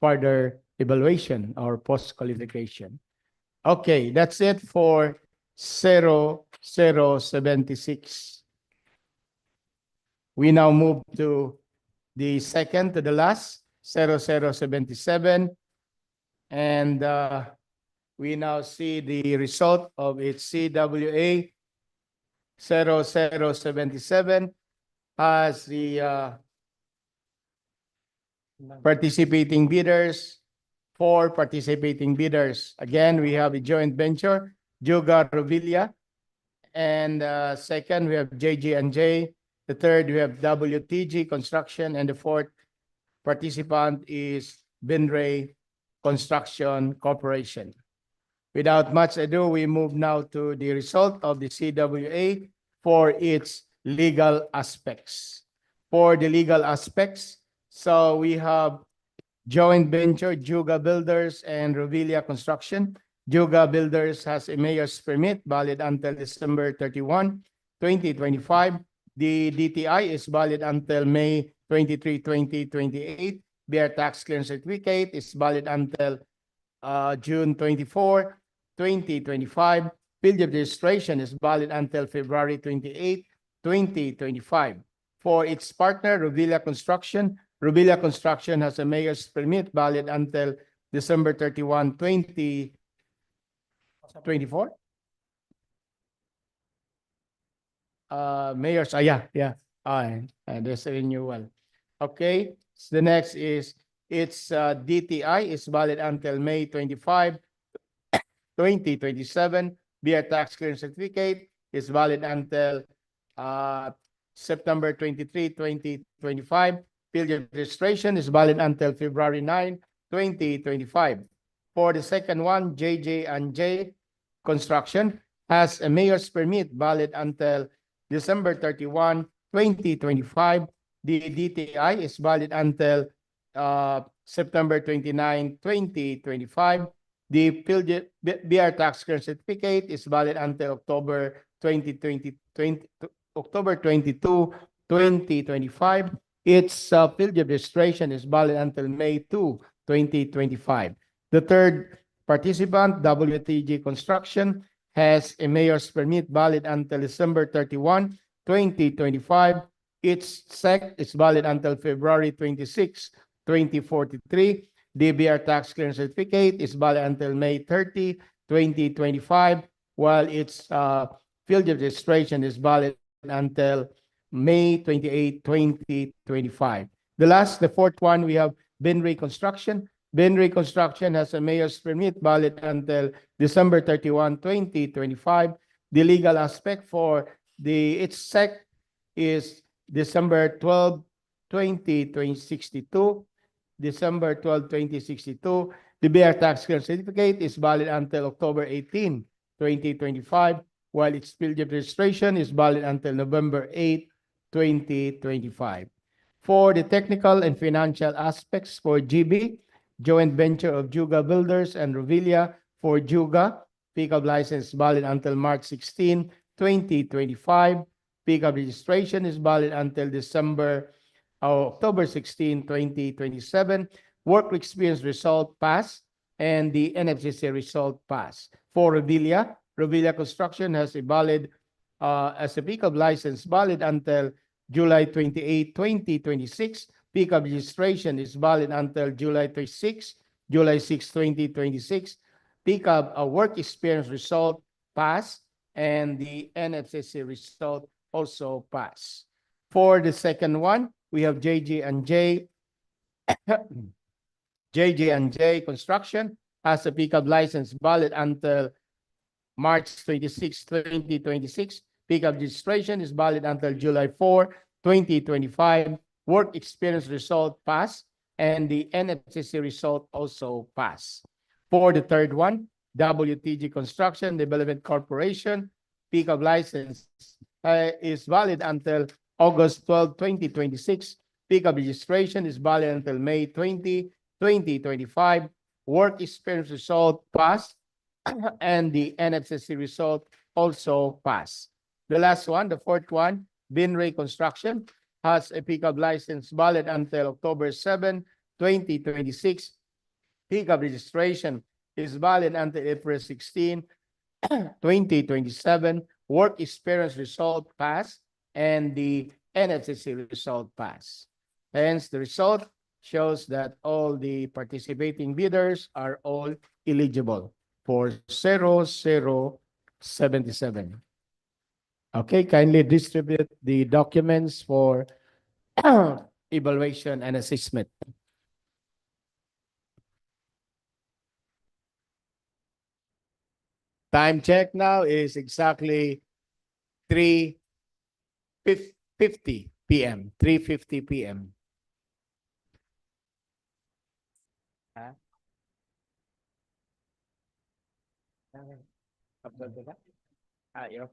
further evaluation or post-qualification. Okay, that's it for 0076. We now move to the second to the last, 0077. And we now see the result of its CWA 0077 as the participating bidders, 4 participating bidders. Again, we have a joint venture, Juga Revilla. And second, we have JG&J. The third, we have WTG Construction. And the fourth participant is Binray Construction Corporation. Without much ado, we move now to the result of the CWA for its legal aspects. For the legal aspects, so we have joint venture Juga Builders and Revilla Construction. Juga Builders has a mayor's permit valid until December 31, 2025. The DTI is valid until May 23, 2028. Their tax clearance certificate is valid until June 24, 2025. Field of registration is valid until February 28, 2025. For its partner, Revilla Construction has a mayor's permit valid until December 31, 2024. Mayor's, there's a renewal. Okay, so the next is its DTI is valid until May 25, 2027. Beer tax clearance certificate is valid until September 23, 2025. Field of registration is valid until February 9, 2025. For the second one, JJ&J Construction has a mayor's permit valid until December 31, 2025. The DTI is valid until September 29, 2025. The BR tax clearance certificate is valid until October 2020, October 22, 2025. Its field registration is valid until May 2, 2025. The third participant, WTG Construction, has a mayor's permit valid until December 31, 2025. Its SEC is valid until February 26, 2043. DBR tax clearance certificate is valid until May 30, 2025, while its field registration is valid until May 28, 2025. The fourth one, we have Binri Construction. Binri Construction has a mayor's permit valid until December 31, 2025. The legal aspect for its SEC is December 12, 2062. December 12, 2062. The BR tax clearance certificate is valid until October 18, 2025, while its field registration is valid until November 8, 2025. For the technical and financial aspects for GB, joint venture of Juga Builders and Revilla for Juga, pickup license valid until March 16, 2025. Pickup registration is valid until October 16, 2027. Work experience result pass and the NFCC result pass. For Revilla, Revilla Construction has a valid as a pickup license valid until July 28, 2026. Pickup registration is valid until July 6, 2026. Pickup work experience result pass and the NFCC result also pass. For the second one, we have JJ and J JJ&J Construction has a pickup license valid until March 26, 2026. Pickup registration is valid until July 4, 2025. Work experience result pass and the NFCC result also pass. For the third one, WTG Construction Development Corporation pickup license is valid until August 12, 2026. Pickup registration is valid until May 20, 2025. Work experience result pass and the NFCC result also pass. The last one, the fourth one, Binray Construction has a pickup license valid until October 7, 2026. Pickup registration is valid until April 16, 2027. Work experience result pass and the NFCC result pass. Hence, the result shows that all the participating bidders are all eligible for 0077. Okay, kindly distribute the documents for evaluation and assessment. Time check now is exactly 3:50 p.m. 3:50 p.m. Yep.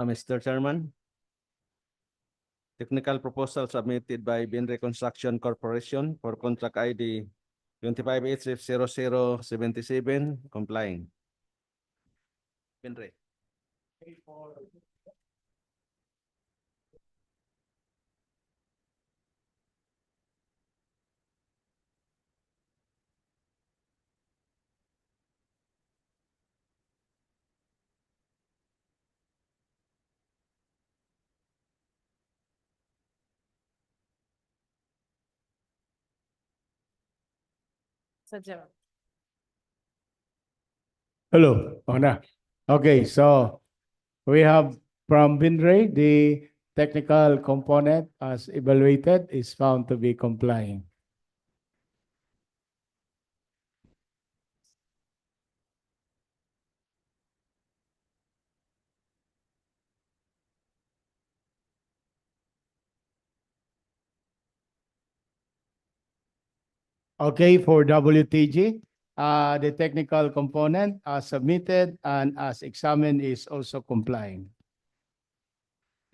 Mr. Chairman, technical proposal submitted by Binre Construction Corporation for contract ID 25HF0077 complying. Binre. Sadya. Hello. Okay, so we have from Binray, the technical component as evaluated is found to be complying. Okay, for WTG, the technical component as submitted and as examined is also complying.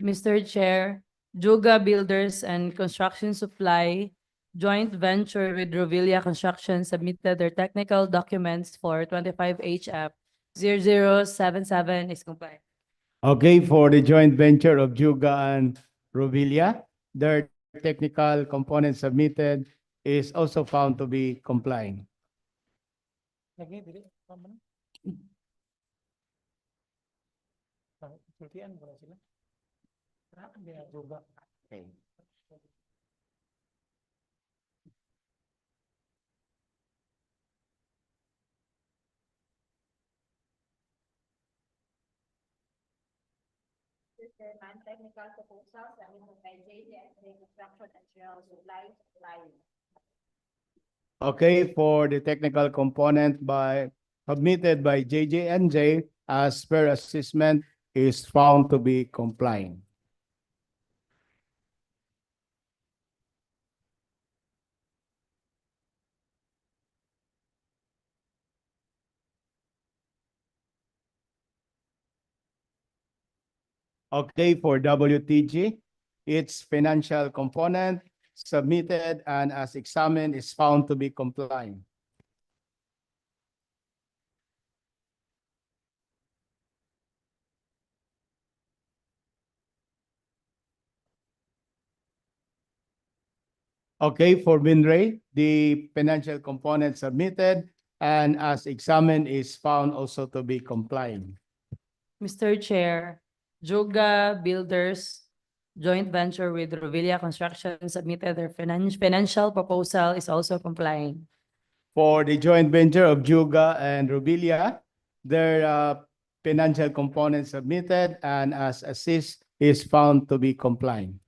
Mr. Chair, Juga Builders and Construction Supply joint venture with Rovilla Construction submitted their technical documents for 25HF 0077 is compliant. Okay, for the joint venture of Juga and Rovilla, their technical component submitted is also found to be complying. Chairman, technical proposal submitted by JJ Construction and General Supply complying. Okay, for the technical component submitted by JJ&J as per assessment is found to be complying. Okay, for WTG, its financial component submitted and as examined is found to be complying. Okay, for Binray, the financial component submitted and as examined is found also to be complying. Mr. Chair, Juga Builders joint venture with Rovilla Construction submitted their financial proposal is also complying. For the joint venture of Juga and Rubilia, their financial component submitted and as assist is found to be complying.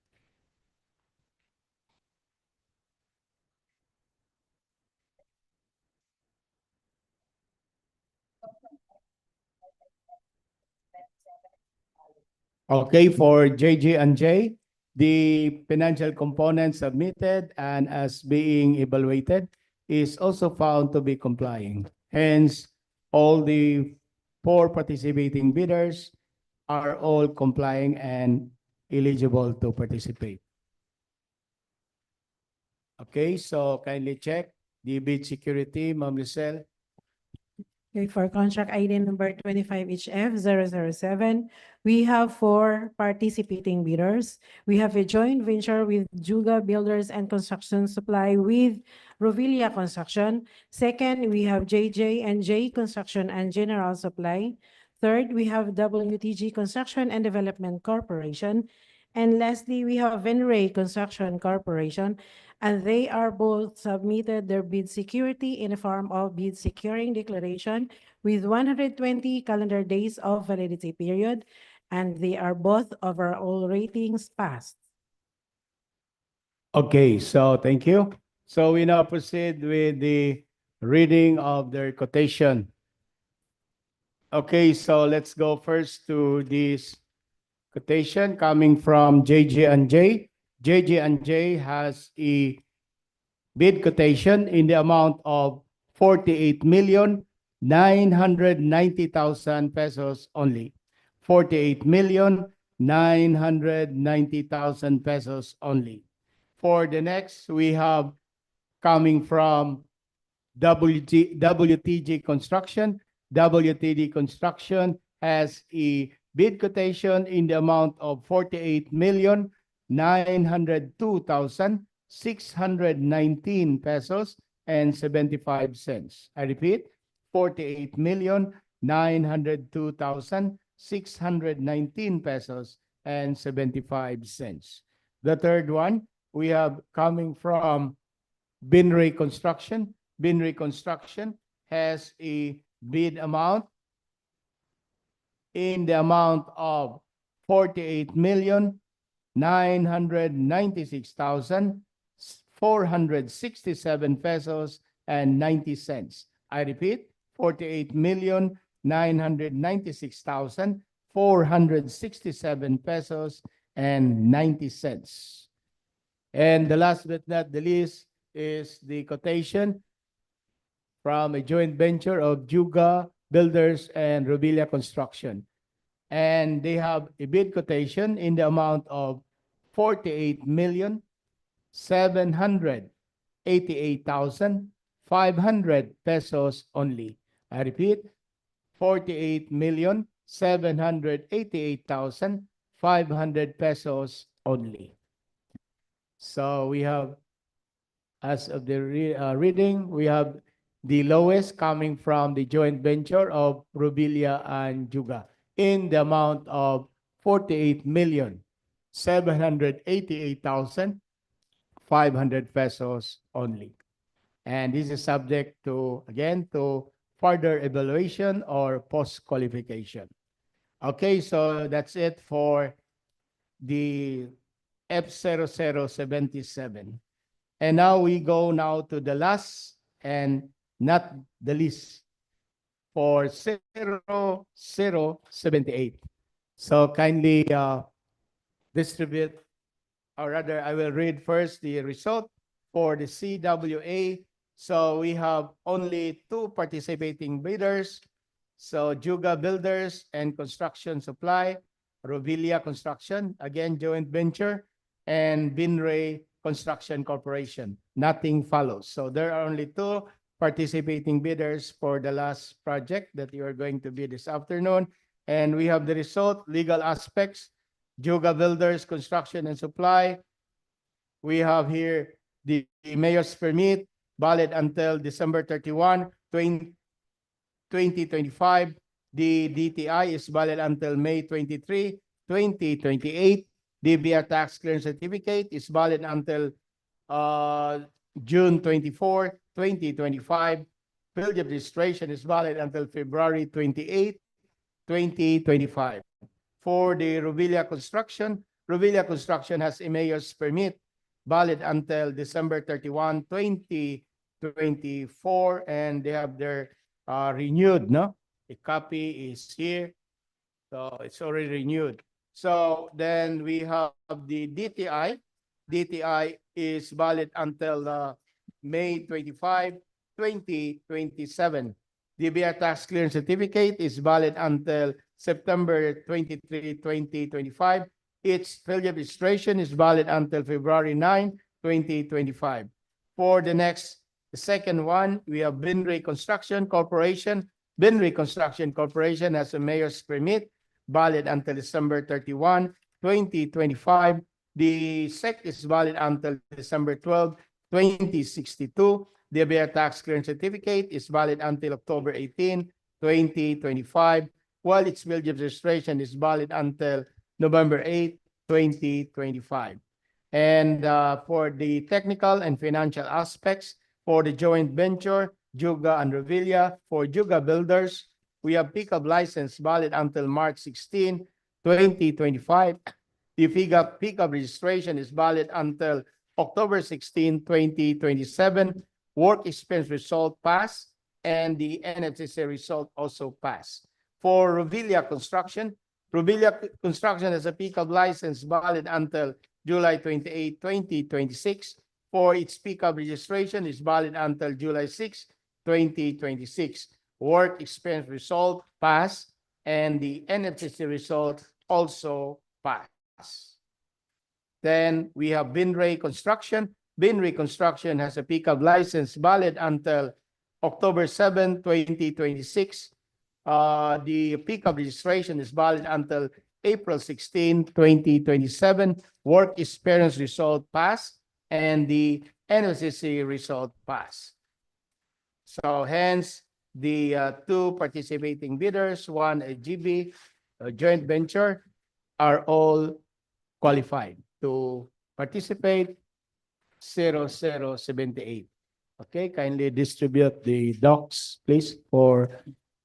Okay, for JJ&J, the financial component submitted and as being evaluated is also found to be complying. Hence, all the 4 participating bidders are all complying and eligible to participate. Okay, so kindly check the bid security, Ma'am Lucelle. Okay, for contract ID number 25HF007, we have 4 participating bidders. We have a joint venture with Juga Builders and Construction Supply with Rovilla Construction. Second, we have JJ&J Construction and General Supply. Third, we have WTG Construction and Development Corporation. And lastly, we have Venray Construction Corporation, and they are both submitted their bid security in the form of bid securing declaration with 120 calendar days of validity period, and they are both overall ratings passed. Okay, so thank you. So we now proceed with the reading of their quotation. Okay, so let's go first to this quotation coming from JJ&J. JJ&J has a bid quotation in the amount of 48,990,000 pesos only 48,990,000 pesos only. For the next, we have coming from WTG Construction. WTG Construction has a bid quotation in the amount of 48,902,619 pesos and 75 cents. I repeat, 48,902,619 pesos and 75 cents. The third one, we have coming from Binray Construction. Binray Construction has a bid amount in the amount of 48,996,467 pesos and 90 cents. I repeat, 48,996,467 pesos and 90 cents. And the last but not the least is the quotation from a joint venture of Juga Builders and Rubilla Construction. And they have a bid quotation in the amount of 48,788,500 pesos only. I repeat, 48,788,500 pesos only. So we have, as of the reading, we have the lowest coming from the joint venture of Rubilla and Juga in the amount of 48,788,500 pesos only. And this is subject to, again, to further evaluation or post-qualification. Okay, so that's it for the F0077. And now we go now to the last and not the least for 0078. So kindly distribute, or rather I will read first the result for the CWA. So we have only 2 participating bidders. So Juga Builders and Construction Supply, Rovilla Construction, again joint venture, and Binray Construction Corporation. Nothing follows. So there are only 2 participating bidders for the last project that you are going to bid this afternoon. And we have the result, legal aspects, Juga Builders, Construction and Supply. We have here the mayor's permit, valid until December 31, 2025. The DTI is valid until May 23, 2028. DBR tax clearance certificate is valid until June 24, 2025. Field registration is valid until February 28, 2025. For the Rovilla Construction has a mayor's permit valid until December 31, 2024, and they have their renewed, no? A copy is here, so it's already renewed. So then we have the DTI. DTI is valid until May 25, 2027. DBR tax clearance certificate is valid until September 23, 2025. Its field registration is valid until February 9, 2025. For the second one, we have Binray Construction Corporation. Binray Construction Corporation has a mayor's permit valid until December 31, 2025. The SEC is valid until December 12, 2062. The DBR tax clearance certificate is valid until October 18, 2025, while its field registration is valid until November 8, 2025. And for the technical and financial aspects for the joint venture, Juga and Revilla, for Juga Builders, we have pickup license valid until March 16, 2025. The pickup registration is valid until October 16, 2027. Work expense result pass, and the NFCC result also pass. For Revilla Construction has a pickup license valid until July 28, 2026. For its pickup registration is valid until July 6, 2026. Work expense result pass, and the NFCC result also passed. Then we have Binray Construction. Binray Construction has a pickup license valid until October 7, 2026. The pickup registration is valid until April 16, 2027. Work experience result pass and the NOCC result pass. So hence, the two participating bidders, one a GB, a joint venture, are all qualified to participate 0078. Okay, kindly distribute the docs, please, for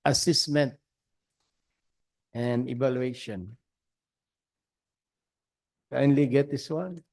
assessment and evaluation. Kindly get this one.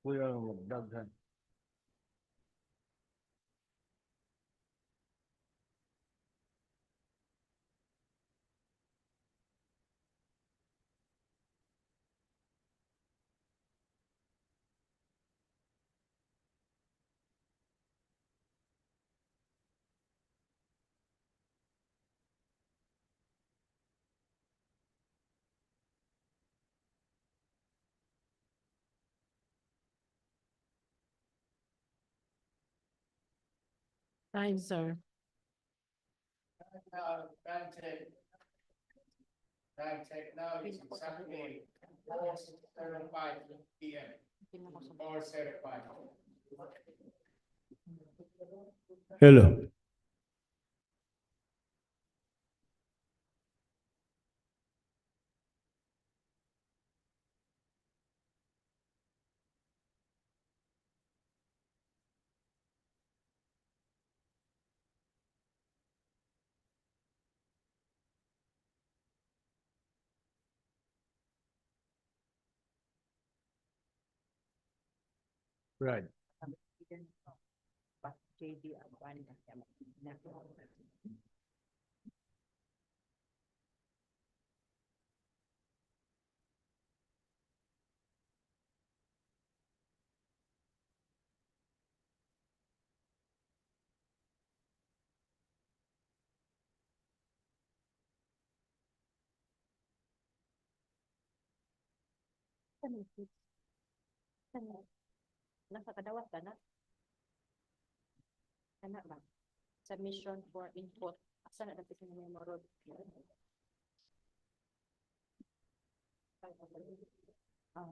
Kuya magdaghan. Time, sir. Time check now is exactly 4:05 PM. 4:05. Hello. Right. Nasa kadawat ka na? Kana ba? Submission for input. Asa na dapat yung memorod? Ah.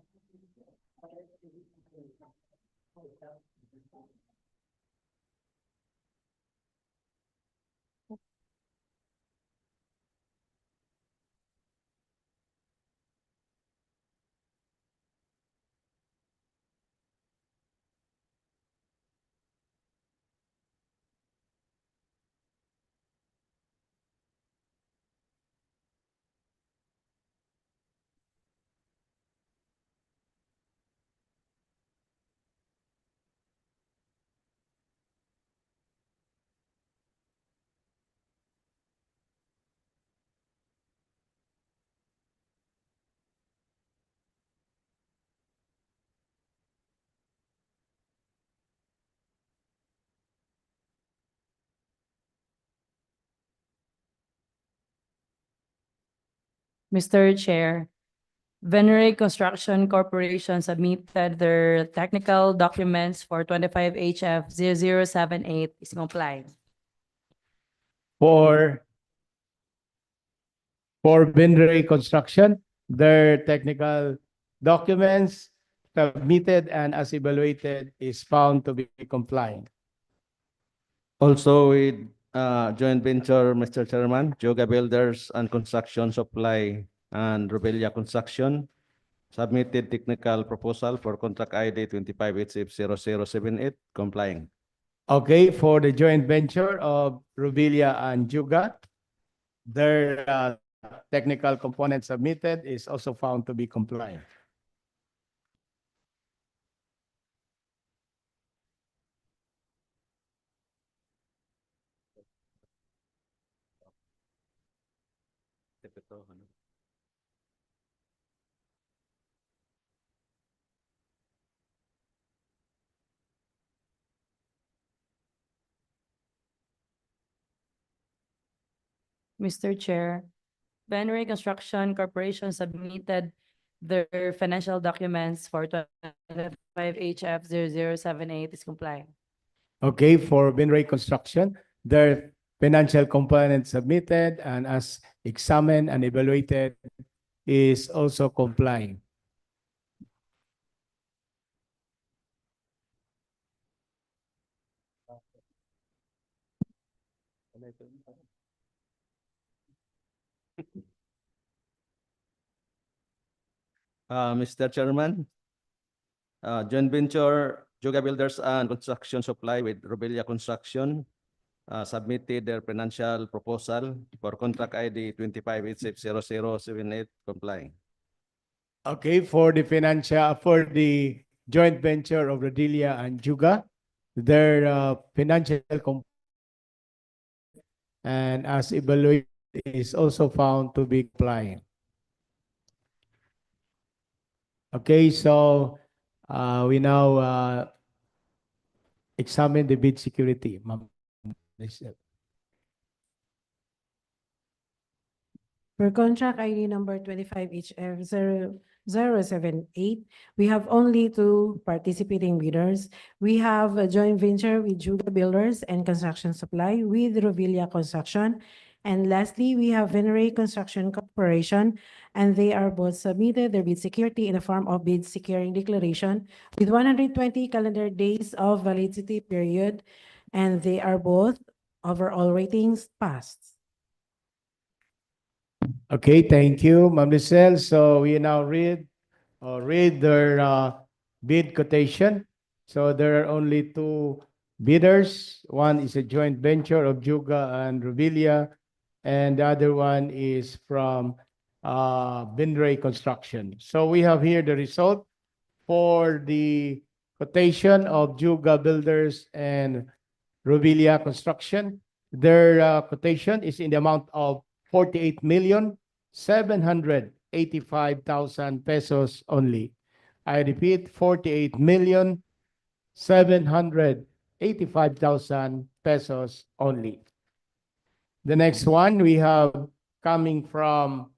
Mr. Chair, Venere Construction Corporation submitted their technical documents for 25 HF 0078 is compliant. For Binray Construction, their technical documents submitted and as evaluated is found to be compliant. Also with joint venture, Mr. Chairman, Joga Builders and Construction Supply and Rubelia Construction submitted technical proposal for contract ID 25HF0078 complying. Okay, for the joint venture of Rubilia and Juga, their technical component submitted is also found to be compliant. Mr. Chair, Benray Construction Corporation submitted their financial documents for 25 HF 0078 is complying. Okay, for Binray Construction, their financial component submitted and as examined and evaluated is also complying. Mr. Chairman, joint venture Juga Builders and Construction Supply with Robelia Construction submitted their financial proposal for contract ID 25HF0078 complying. Okay, for the joint venture of Rodilia and Juga, their financial and as evaluated is also found to be compliant. Okay, so we now examine the bid security. For contract ID number 25HF 0078, we have only two participating bidders. We have a joint venture with Juga Builders and Construction Supply with Rovilia Construction. And lastly, we have Venere Construction Corporation, and they are both submitted their bid security in the form of bid securing declaration with 120 calendar days of validity period, and they are both overall ratings passed. Okay, thank you, Ma'am Lizelle. So we now read their bid quotation. So there are only two bidders. One is a joint venture of Juga and Rubilia, and the other one is from Binray Construction. So we have here the result for the quotation of Juga Builders and Rubilia Construction. Their quotation is in the amount of 48,785,000 pesos only. I repeat, 48,785,000 pesos only. The next one we have coming from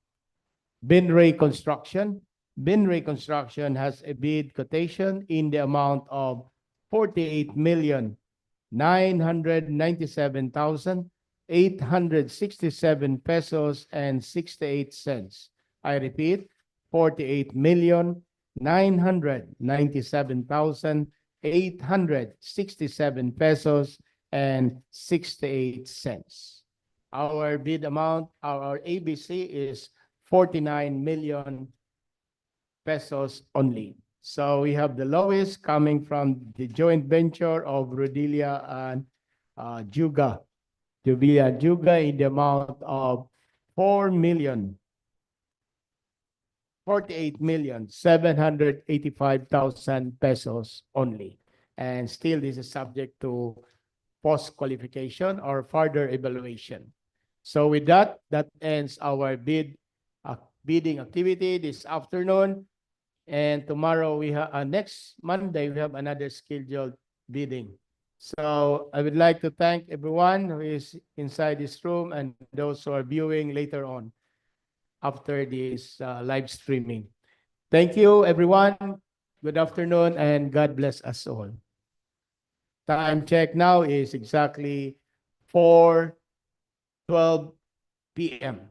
Binray Construction. Binray Construction has a bid quotation in the amount of 48,997,867 pesos and 68 cents. I repeat, 48,997,867 pesos and 68 cents. Our bid amount, our ABC is 49 million pesos only. So we have the lowest coming from the joint venture of Rodilia and Juga. Juga in the amount of 48,785,000 pesos only. And still this is subject to post-qualification or further evaluation. So with that, that ends our bidding activity this afternoon. And tomorrow we have next Monday we have another scheduled bidding. So I would like to thank everyone who is inside this room and those who are viewing later on after this live streaming. Thank you, everyone. Good afternoon and God bless us all. Time check now is exactly 4:12 p.m.